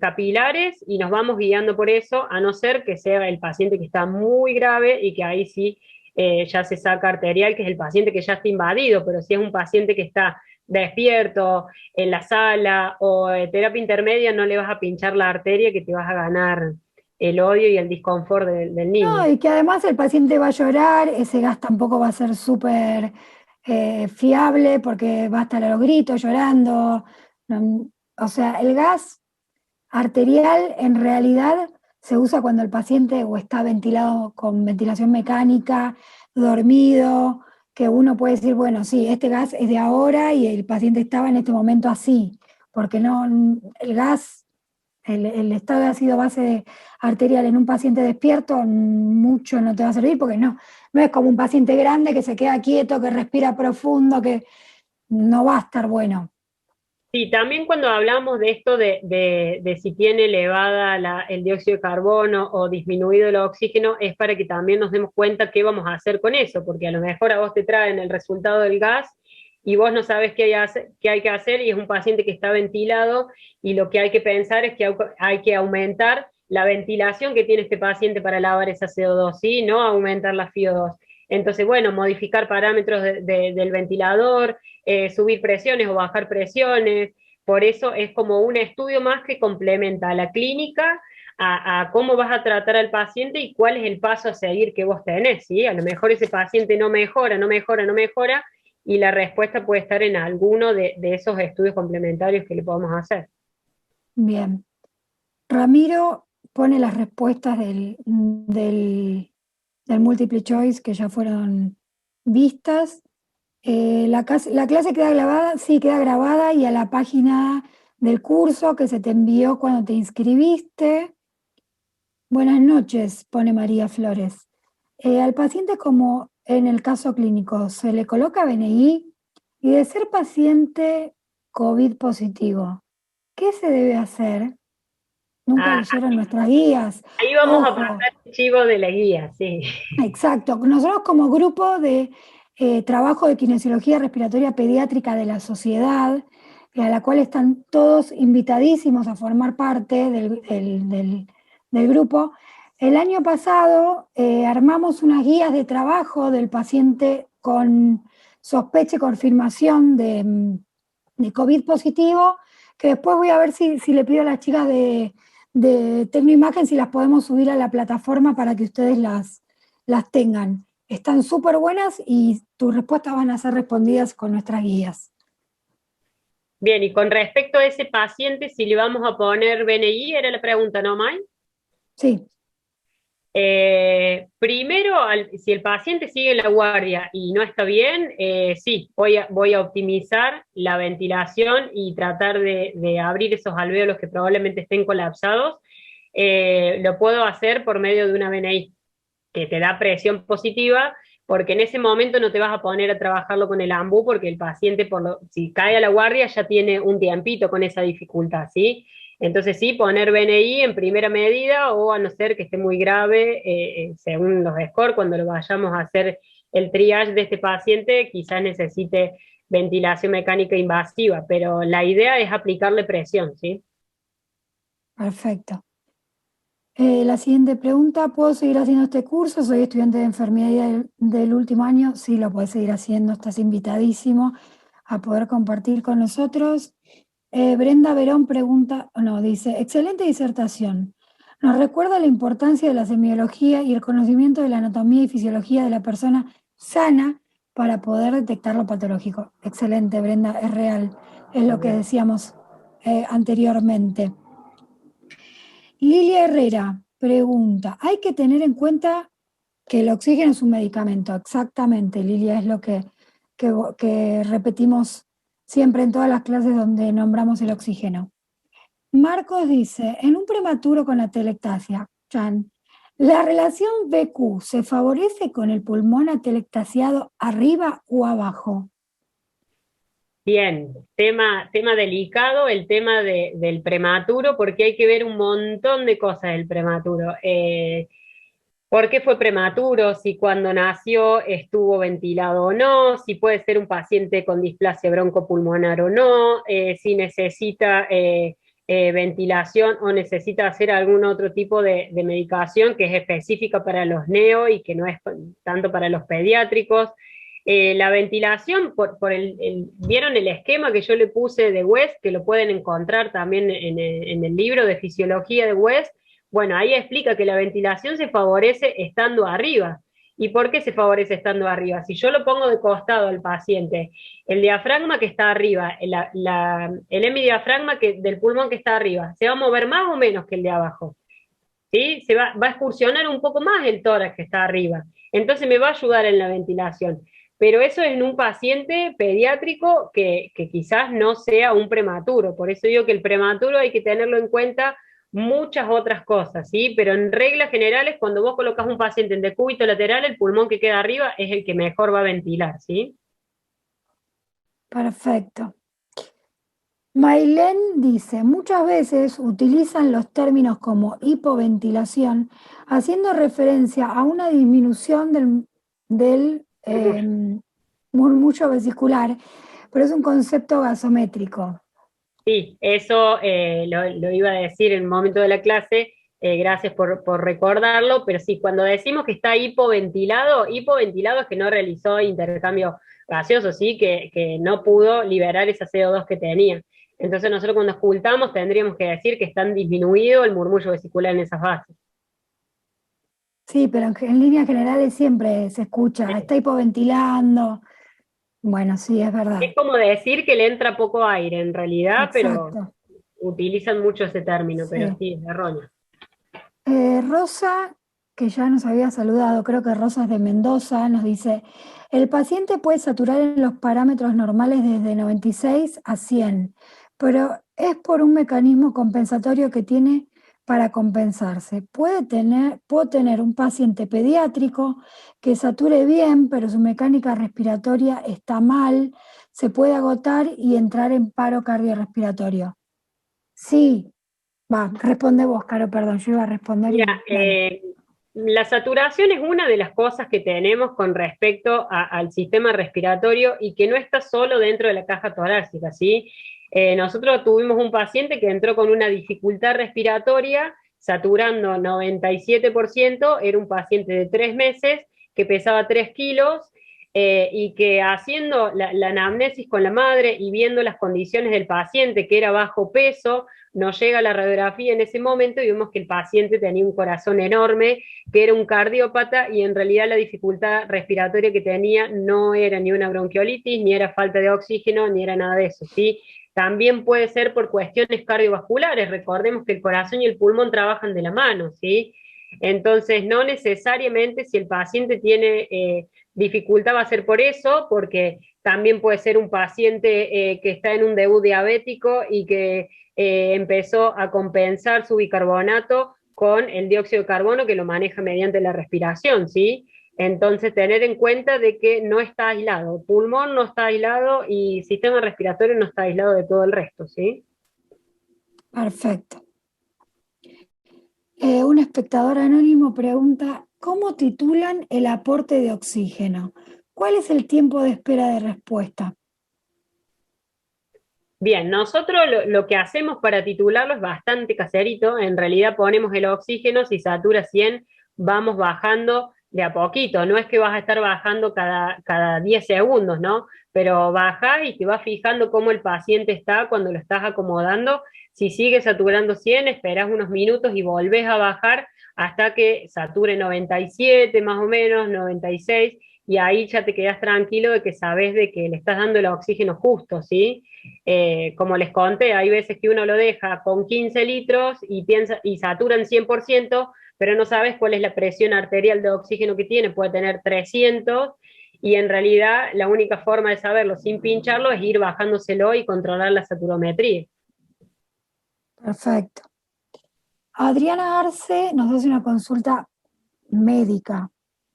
capilares y nos vamos guiando por eso, a no ser que sea el paciente que está muy grave y que ahí sí ya se saca arterial, que es el paciente que ya está invadido, pero si es un paciente que está despierto en la sala o terapia intermedia, no le vas a pinchar la arteria que te vas a ganar el odio y el disconfort del No, niño. y que además el paciente va a llorar, ese gas tampoco va a ser súper fiable porque va a estar a los gritos llorando. O sea, el gas arterial en realidad se usa cuando el paciente o está ventilado con ventilación mecánica, dormido, que uno puede decir, bueno, sí, este gas es de ahora y el paciente estaba en este momento así, porque no, el gas el estado de ácido base arterial en un paciente despierto mucho no te va a servir porque no es como un paciente grande que se queda quieto, que respira profundo, que no va a estar bueno. Sí, también cuando hablamos de esto de si tiene elevada el dióxido de carbono o disminuido el oxígeno, es para que también nos demos cuenta qué vamos a hacer con eso, porque a lo mejor a vos te traen el resultado del gas y vos no sabes qué hay que hacer y es un paciente que está ventilado y lo que hay que pensar es que hay que aumentar la ventilación que tiene este paciente para lavar esa CO2, ¿sí? No aumentar la FiO2. Entonces, bueno, modificar parámetros del ventilador, subir presiones o bajar presiones. Por eso es como un estudio más que complementa a la clínica, a cómo vas a tratar al paciente y cuál es el paso a seguir que vos tenés, ¿sí? A lo mejor ese paciente no mejora, no mejora, no mejora, y la respuesta puede estar en alguno de esos estudios complementarios que le podemos hacer. Bien. Ramiro pone las respuestas del multiple choice que ya fueron vistas. La clase queda grabada, sí, queda grabada y a la página del curso que se te envió cuando te inscribiste. Buenas noches, pone María Flores. Al paciente, como en el caso clínico, se le coloca BNI y de ser paciente COVID positivo, ¿qué se debe hacer? Nunca Ah, leyeron nuestras guías. ahí vamos a Ojo, pasar el chivo de la guía, sí. exacto. Nosotros como grupo de trabajo de kinesiología respiratoria pediátrica de la sociedad, a la cual están todos invitadísimos a formar parte del grupo, el año pasado armamos unas guías de trabajo del paciente con sospecha y confirmación de COVID positivo, que después voy a ver si le pido a las chicas de Tecnoimagen si las podemos subir a la plataforma para que ustedes las tengan. Están súper buenas y tus respuestas van a ser respondidas con nuestras guías. Bien, y con respecto a ese paciente, si le vamos a poner BNI, era la pregunta, ¿no, May? Sí, Primero, si el paciente sigue en la guardia y no está bien, sí, voy a optimizar la ventilación y tratar de abrir esos alvéolos que probablemente estén colapsados. Lo puedo hacer por medio de una BNI que te da presión positiva, porque en ese momento no te vas a poner a trabajarlo con el AMBU, porque el paciente, si cae a la guardia, ya tiene un tiempito con esa dificultad, ¿sí? Entonces sí, poner BNI en primera medida, o a no ser que esté muy grave, según los scores, cuando lo vayamos a hacer el triage de este paciente, quizás necesite ventilación mecánica invasiva, pero la idea es aplicarle presión, ¿sí? perfecto. La siguiente pregunta, ¿puedo seguir haciendo este curso? Soy estudiante de enfermería del último año. Sí, lo puedes seguir haciendo, estás invitadísimo a poder compartir con nosotros. Brenda Verón pregunta, no, dice, excelente disertación. Nos recuerda la importancia de la semiología y el conocimiento de la anatomía y fisiología de la persona sana para poder detectar lo patológico. Excelente, Brenda, es real, es lo que decíamos anteriormente. Lilia Herrera pregunta, hay que tener en cuenta que el oxígeno es un medicamento, exactamente, Lilia, es lo que repetimos siempre en todas las clases donde nombramos el oxígeno. Marcos dice, en un prematuro con atelectasia, Chan, ¿la relación BQ se favorece con el pulmón atelectasiado arriba o abajo? Bien, tema delicado, el tema del prematuro, porque hay que ver un montón de cosas del prematuro. ¿Por qué fue prematuro? Si cuando nació estuvo ventilado o no, si puede ser un paciente con displasia broncopulmonar o no, si necesita ventilación o necesita hacer algún otro tipo de medicación que es específica para los neo y que no es tanto para los pediátricos. La ventilación, ¿vieron el esquema que yo le puse de West, que lo pueden encontrar también en el libro de fisiología de West? Bueno, ahí explica que la ventilación se favorece estando arriba. ¿Y por qué se favorece estando arriba? Si yo lo pongo de costado al paciente, el diafragma que está arriba, el hemidiafragma del pulmón que está arriba, ¿se va a mover más o menos que el de abajo? ¿Sí? Va a excursionar un poco más el tórax que está arriba. Entonces me va a ayudar en la ventilación. Pero eso es en un paciente pediátrico que quizás no sea un prematuro. Por eso digo que el prematuro hay que tenerlo en cuenta muchas otras cosas, ¿sí? Pero en reglas generales, cuando vos colocas un paciente en decúbito lateral, el pulmón que queda arriba es el que mejor va a ventilar, ¿sí? Perfecto. Mailén dice, muchas veces utilizan los términos como hipoventilación, haciendo referencia a una disminución del murmullo vesicular, pero es un concepto gasométrico. Sí, eso lo iba a decir en un momento de la clase, gracias por recordarlo, pero sí, cuando decimos que está hipoventilado es que no realizó intercambio gaseoso, sí, que no pudo liberar esa CO2 que tenía. Entonces nosotros cuando ocultamos tendríamos que decir que están disminuido el murmullo vesicular en esas bases. Sí, pero en líneas generales siempre se escucha, está hipoventilando. Bueno, sí, es Es verdad. como decir que le entra poco aire en realidad, pero Exacto. utilizan mucho ese término, pero Sí. sí, es erróneo. Rosa, que ya nos había saludado, creo que Rosa es de Mendoza, nos dice, el paciente puede saturar en los parámetros normales desde 96 a 100, pero es por un mecanismo compensatorio que tiene para compensarse. Puedo tener un paciente pediátrico que sature bien, pero su mecánica respiratoria está mal, se puede agotar y entrar en paro cardiorrespiratorio. Sí, va, responde vos, Caro, perdón, yo iba a responder Mira, y dale. la saturación es una de las cosas que tenemos con respecto al sistema respiratorio y que no está solo dentro de la caja torácica, ¿sí? Nosotros tuvimos un paciente que entró con una dificultad respiratoria, saturando 97%, era un paciente de 3 meses que pesaba 3 kilos y que haciendo la anamnesis con la madre y viendo las condiciones del paciente, que era bajo peso, nos llega la radiografía en ese momento y vemos que el paciente tenía un corazón enorme, que era un cardiópata y en realidad la dificultad respiratoria que tenía no era ni una bronquiolitis, ni era falta de oxígeno, ni era nada de eso, ¿sí? También puede ser por cuestiones cardiovasculares, recordemos que el corazón y el pulmón trabajan de la mano, ¿sí? Entonces, no necesariamente si el paciente tiene dificultad va a ser por eso, porque también puede ser un paciente que está en un debut diabético y que empezó a compensar su bicarbonato con el dióxido de carbono que lo maneja mediante la respiración, ¿sí? Entonces, tener en cuenta de que no está aislado, pulmón no está aislado y sistema respiratorio no está aislado de todo el resto, ¿sí? Perfecto. Un espectador anónimo pregunta, ¿cómo titulan el aporte de oxígeno? ¿Cuál es el tiempo de espera de respuesta? Bien, nosotros lo que hacemos para titularlo es bastante caserito. En realidad ponemos el oxígeno, si satura 100, vamos bajando de a poquito. No es que vas a estar bajando cada 10 segundos, ¿no? Pero bajás y te vas fijando cómo el paciente está cuando lo estás acomodando. Si sigue saturando 100, esperás unos minutos y volvés a bajar hasta que sature 97 más o menos, 96, y ahí ya te quedas tranquilo de que sabes de que le estás dando el oxígeno justo, ¿sí? Como les conté, hay veces que uno lo deja con 15 litros y piensa y saturan 100%, pero no sabes cuál es la presión arterial de oxígeno que tiene, puede tener 300 y en realidad la única forma de saberlo sin pincharlo es ir bajándoselo y controlar la saturometría. Perfecto. Adriana Arce nos hace una consulta médica.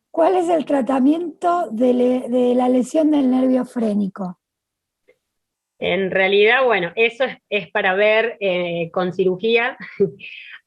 ¿Cuál es el tratamiento de la lesión del nervio frénico? En realidad, bueno, eso es para ver con cirugía.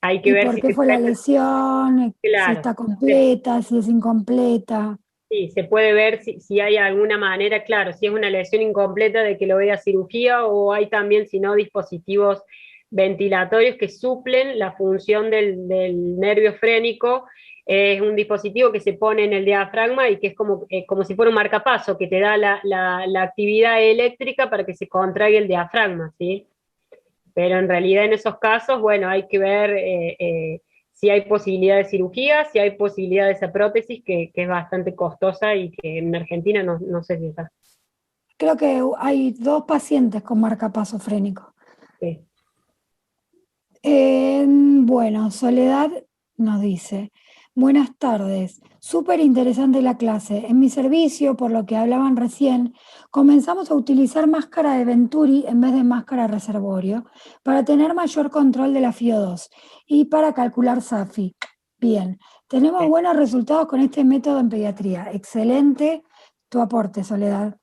Hay que ¿Y ver por si qué se fue la puede, lesión? Si claro, está completa, si es incompleta. sí, se puede ver si hay alguna manera, claro, si es una lesión incompleta de que lo vea cirugía o hay también, si no, dispositivos ventilatorios que suplen la función del nervio frénico. Es un dispositivo que se pone en el diafragma y que es como si fuera un marcapaso, que te da la actividad eléctrica para que se contraiga el diafragma, ¿sí? Pero en realidad en esos casos, bueno, hay que ver si hay posibilidad de cirugía, si hay posibilidad de esa prótesis, que es bastante costosa y que en Argentina no sé si está. Creo que hay dos pacientes con marcapaso frénico. Sí. Bueno, Soledad nos dice, Buenas tardes. Súper interesante la clase. En mi servicio, por lo que hablaban recién, comenzamos a utilizar máscara de Venturi en vez de máscara reservorio para tener mayor control de la FIO2 y para calcular SAFI. Bien, tenemos buenos resultados con este método en pediatría. Excelente tu aporte, Soledad.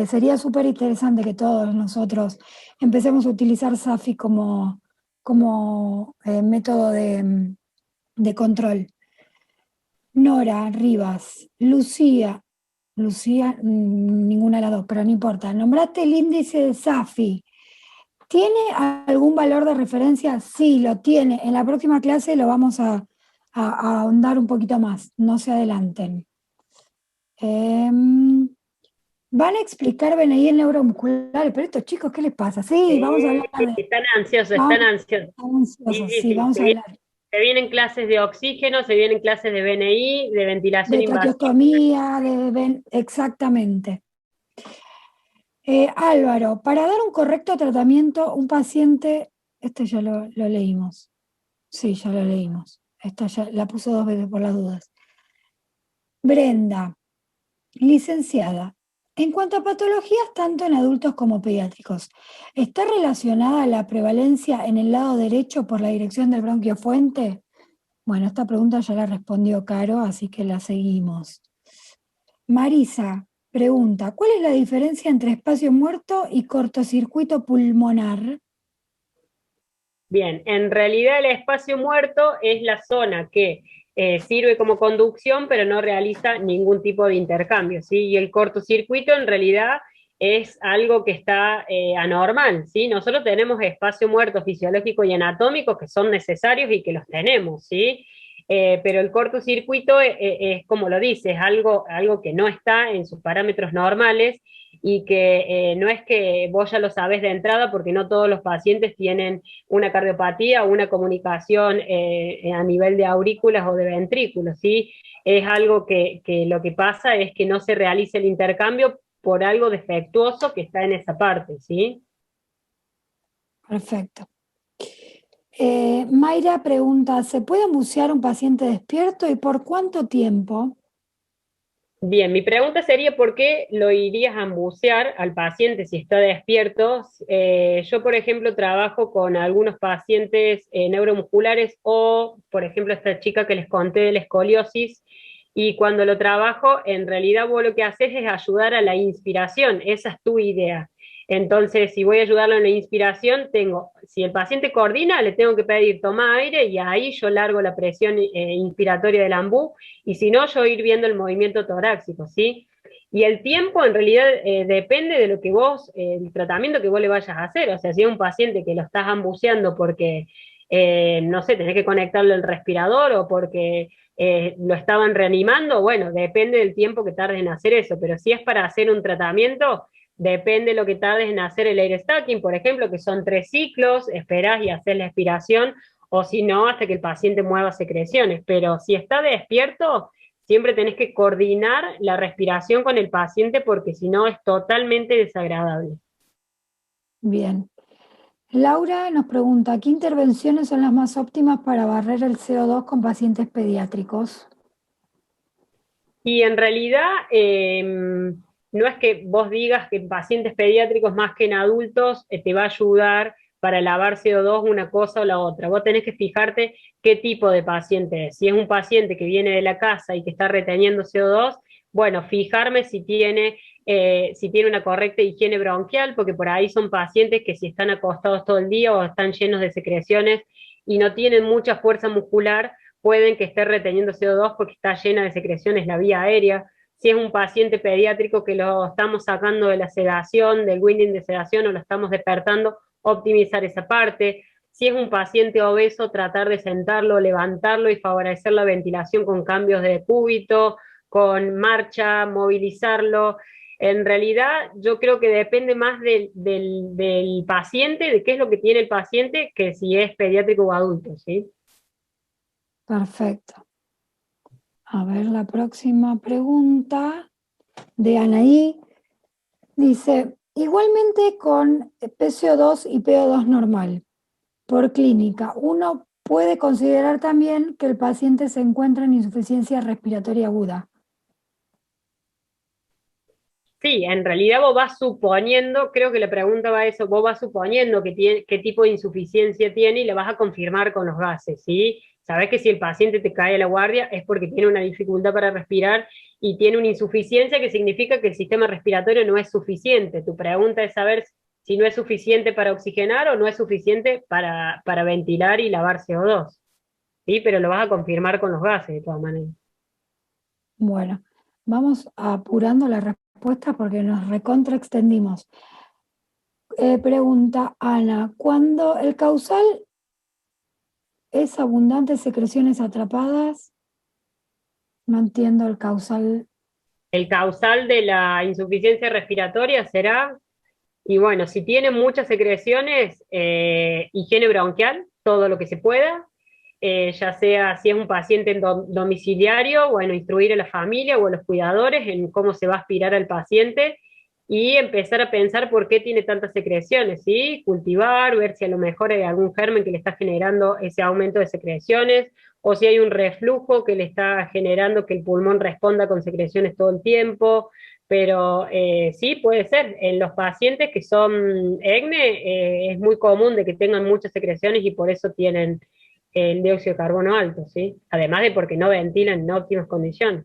Sería súper interesante que todos nosotros empecemos a utilizar SAFI como método de control. Nora Rivas, Lucía, ninguna de las dos, pero no importa. Nombraste el índice de SAFI. ¿Tiene algún valor de referencia? Sí, lo tiene. En la próxima clase lo vamos a ahondar un poquito más. No se adelanten. Van a explicar BNI neuromuscular, pero estos chicos, ¿qué les pasa? Sí, vamos a hablar de... Están ansiosos, están Vamos, ansiosos. Sí, ansiosos, sí, sí, sí. vamos a hablar. Se vienen clases de oxígeno, se vienen clases de BNI, de ventilación De invasiva. traqueostomía, exactamente. Álvaro, para dar un correcto tratamiento, un paciente, este ya lo leímos. Sí, ya lo leímos. Esta ya la puso 2 veces por las dudas. Brenda, licenciada. En cuanto a patologías tanto en adultos como pediátricos, ¿está relacionada la prevalencia en el lado derecho por la dirección del bronquio fuente? Bueno, esta pregunta ya la respondió Caro, así que la seguimos. Marisa pregunta, ¿cuál es la diferencia entre espacio muerto y cortocircuito pulmonar? Bien, en realidad el espacio muerto es la zona que sirve como conducción, pero no realiza ningún tipo de intercambio, ¿sí? Y el cortocircuito en realidad es algo que está anormal, ¿sí? Nosotros tenemos espacio muerto fisiológico y anatómico que son necesarios y que los tenemos, ¿sí? Pero el cortocircuito es, como lo dice, es algo que no está en sus parámetros normales y que no es que vos ya lo sabés de entrada porque no todos los pacientes tienen una cardiopatía o una comunicación a nivel de aurículas o de ventrículos, ¿sí? Es algo que lo que pasa es que no se realiza el intercambio por algo defectuoso que está en esa parte, ¿sí? Perfecto. Mayra pregunta, ¿se puede bucear un paciente despierto y por cuánto tiempo? Bien, mi pregunta sería ¿por qué lo irías a bucear al paciente si está despierto? Yo, por ejemplo, trabajo con algunos pacientes neuromusculares o, por ejemplo, esta chica que les conté de la escoliosis, y cuando lo trabajo, en realidad vos lo que haces es ayudar a la inspiración, esa es tu idea. Entonces, si voy a ayudarlo en la inspiración, si el paciente coordina, le tengo que pedir toma aire y ahí yo largo la presión inspiratoria del ambú y si no, yo ir viendo el movimiento torácico, ¿sí? Y el tiempo en realidad depende de lo que vos, el tratamiento que vos le vayas a hacer. O sea, si es un paciente que lo estás ambuceando porque, no sé, tenés que conectarle el respirador o porque lo estaban reanimando, bueno, depende del tiempo que tardes en hacer eso. Pero si es para hacer un tratamiento, depende de lo que tardes en hacer el air stacking, por ejemplo, que son 3 ciclos, esperás y haces la expiración, o si no, hasta que el paciente mueva secreciones. Pero si está despierto, siempre tenés que coordinar la respiración con el paciente porque si no es totalmente desagradable. Bien. Laura nos pregunta, ¿qué intervenciones son las más óptimas para barrer el CO2 con pacientes pediátricos? Y en realidad, no es que vos digas que en pacientes pediátricos más que en adultos te va a ayudar para lavar CO2 una cosa o la otra. Vos tenés que fijarte qué tipo de paciente es. Si es un paciente que viene de la casa y que está reteniendo CO2, bueno, fijarme si tiene una correcta higiene bronquial, porque por ahí son pacientes que si están acostados todo el día o están llenos de secreciones y no tienen mucha fuerza muscular, pueden que esté reteniendo CO2 porque está llena de secreciones la vía aérea. Si es un paciente pediátrico que lo estamos sacando de la sedación, del winding de sedación o lo estamos despertando, optimizar esa parte. Si es un paciente obeso, tratar de sentarlo, levantarlo y favorecer la ventilación con cambios de cúbito, con marcha, movilizarlo. En realidad, yo creo que depende más del paciente, de qué es lo que tiene el paciente, que si es pediátrico o adulto, ¿sí? Perfecto. A ver, la próxima pregunta de Anaí. Dice, igualmente con PCO2 y PO2 normal, por clínica, ¿uno puede considerar también que el paciente se encuentra en insuficiencia respiratoria aguda. Sí, en realidad vos vas suponiendo, creo que la pregunta va a eso, vos vas suponiendo que tiene, qué tipo de insuficiencia tiene y la vas a confirmar con los gases, ¿sí? Sabés que si el paciente te cae a la guardia es porque tiene una dificultad para respirar y tiene una insuficiencia que significa que el sistema respiratorio no es suficiente. Tu pregunta es saber si no es suficiente para oxigenar o no es suficiente para ventilar y lavar CO2, ¿sí? Pero lo vas a confirmar con los gases de todas maneras. Bueno, vamos apurando la respuesta porque nos recontraextendimos. Pregunta Ana, cuando el causal es abundante secreciones atrapadas, no entiendo el causal. El causal de la insuficiencia respiratoria será, y bueno, si tiene muchas secreciones, higiene bronquial, todo lo que se pueda, ya sea si es un paciente en domiciliario, bueno, instruir a la familia o a los cuidadores en cómo se va a aspirar al paciente y empezar a pensar por qué tiene tantas secreciones, ¿sí? Cultivar, ver si a lo mejor hay algún germen que le está generando ese aumento de secreciones, o si hay un reflujo que le está generando que el pulmón responda con secreciones todo el tiempo, pero sí, puede ser. En los pacientes que son EGNE es muy común de que tengan muchas secreciones y por eso tienen el dióxido de carbono alto, ¿sí? Además de porque no ventilan en óptimas condiciones.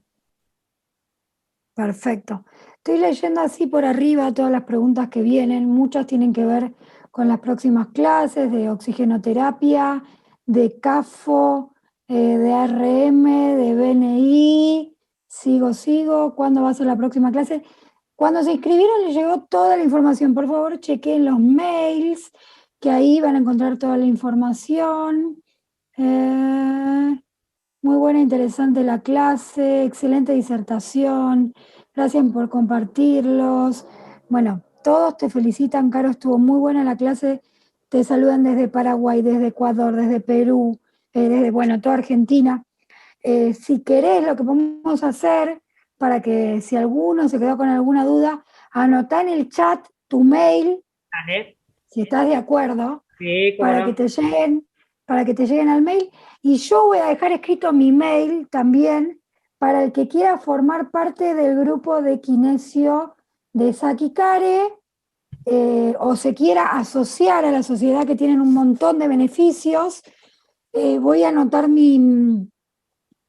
Perfecto. Estoy leyendo así por arriba todas las preguntas que vienen. Muchas tienen que ver con las próximas clases de oxigenoterapia, de CAFO, de ARM, de BNI. Sigo. ¿Cuándo va a ser la próxima clase? Cuando se inscribieron les llegó toda la información. Por favor, chequen los mails, que ahí van a encontrar toda la información. Muy buena, interesante la clase, excelente disertación. Gracias por compartirlos. Bueno, todos te felicitan, Caro, estuvo muy buena la clase. Te saludan desde Paraguay, desde Ecuador, desde Perú, desde, bueno, toda Argentina. Si querés, lo que podemos hacer para que si alguno se quedó con alguna duda, anotá en el chat tu mail, ¿Vale? si estás de acuerdo, Sí, cómo para que no. te lleguen, para que te lleguen al mail. Y yo voy a dejar escrito mi mail también para el que quiera formar parte del grupo de kinesio de Saki Kare, o se quiera asociar a la sociedad, que tienen un montón de beneficios. Voy a anotar mi,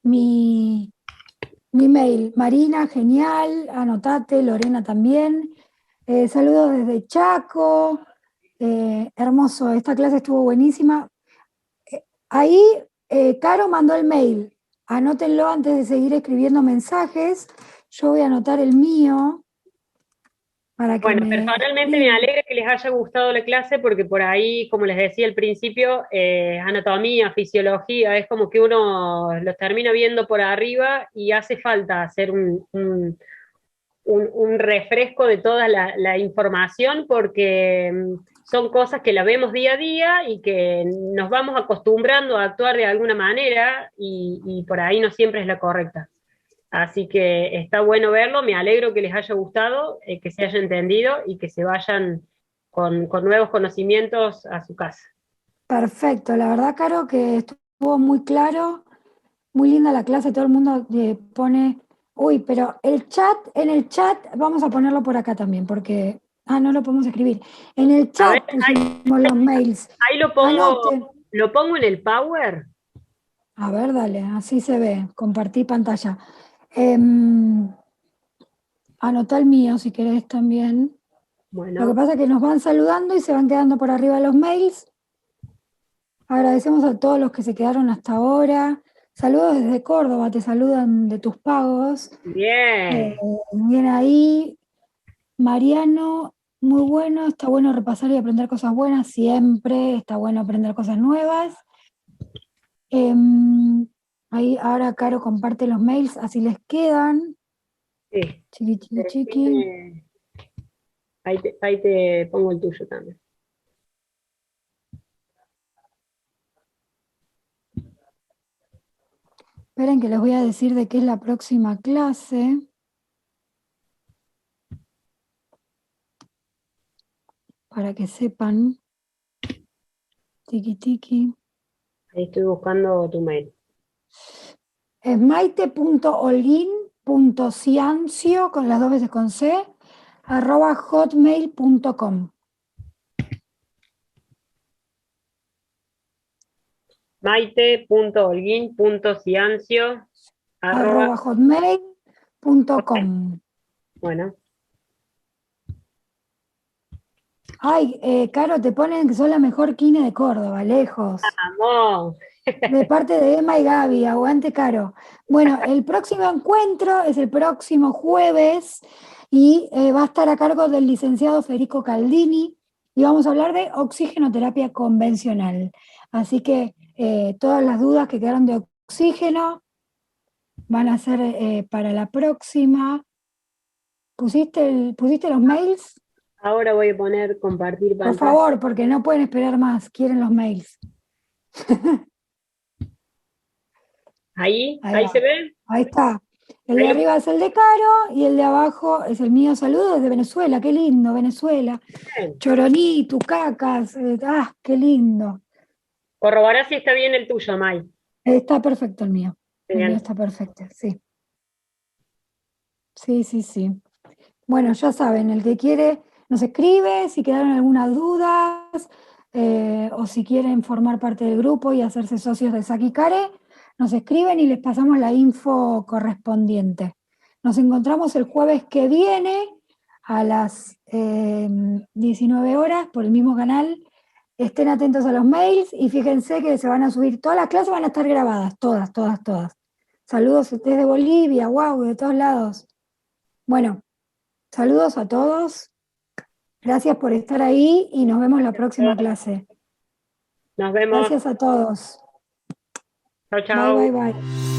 mi mail. Marina, genial, anotate, Lorena también. Saludos desde Chaco. Hermoso, esta clase estuvo buenísima. Ahí, Caro mandó el mail. Anótenlo antes de seguir escribiendo mensajes. Yo voy a anotar el mío para que Bueno, me personalmente me escriban. alegra que les haya gustado la clase porque por ahí, como les decía al principio, anatomía, fisiología, es como que uno los termina viendo por arriba y hace falta hacer un refresco de toda la información porque son cosas que la vemos día a día y que nos vamos acostumbrando a actuar de alguna manera y por ahí no siempre es la correcta. Así que está bueno verlo, me alegro que les haya gustado, que se haya entendido y que se vayan con nuevos conocimientos a su casa. Perfecto, la verdad, Caro, que estuvo muy claro, muy linda la clase, todo el mundo pone, uy, pero el chat, en el chat, vamos a ponerlo por acá también, porque, no lo podemos escribir. En el A ver, chat pusimos los mails. ahí Anoten. lo pongo en el Power. A ver, dale, así se ve. Compartí pantalla. Em, Anotá el mío si querés también. Lo que Bueno, pasa es que nos van saludando y se van quedando por arriba los mails. Agradecemos a todos los que se quedaron hasta ahora. Saludos desde Córdoba, te saludan de tus pagos. Eh, bien. Bien ahí. Mariano, muy bueno. Está bueno repasar y aprender cosas buenas siempre. Está bueno aprender cosas nuevas. Ahí ahora Caro comparte los mails, así les quedan. Sí. Chiqui, chiqui, chiqui. Decime, ahí te pongo el tuyo también. Esperen que les voy a decir de qué es la próxima clase, para que sepan. Tiki, tiki. Ahí estoy buscando tu mail. Es maite.holguin.ciancio, con las dos veces con C, @hotmail.com. maite.holguin.ciancio @hotmail.com. Bueno, Ay, Caro, te ponen que sos la mejor kine de Córdoba, lejos. vamos. De parte de Emma y Gaby, aguante, Caro. Bueno, el próximo encuentro es el próximo jueves y va a estar a cargo del licenciado Federico Caldini y vamos a hablar de oxigenoterapia convencional. Así que todas las dudas que quedaron de oxígeno van a ser para la próxima. ¿Pusiste los mails? Ahora voy a poner compartir Por pantalla. favor, porque no pueden esperar más, quieren los mails. Ahí Ahí va, se ve. ahí está. El de Ahí arriba es el de Caro y el de abajo es el mío. Saludos desde Venezuela, qué lindo, Venezuela. ven. Choroní, Tucacas, qué lindo. Corroborá si está bien el tuyo, May. Está perfecto el mío. El mío Bien. está perfecto, sí. Sí, sí, sí. Bueno, ya saben, el que quiere nos escribe si quedaron algunas dudas o si quieren formar parte del grupo y hacerse socios de Sakikare, nos escriben y les pasamos la info correspondiente. Nos encontramos el jueves que viene a las 19 horas por el mismo canal. Estén atentos a los mails y fíjense que se van a subir, todas las clases van a estar grabadas, todas, todas, todas. Saludos desde Bolivia, wow, de todos lados. Bueno. Saludos a todos, gracias por estar ahí y nos vemos la próxima clase. Nos vemos. Gracias a todos. Chau, Bye, bye, chau. bye.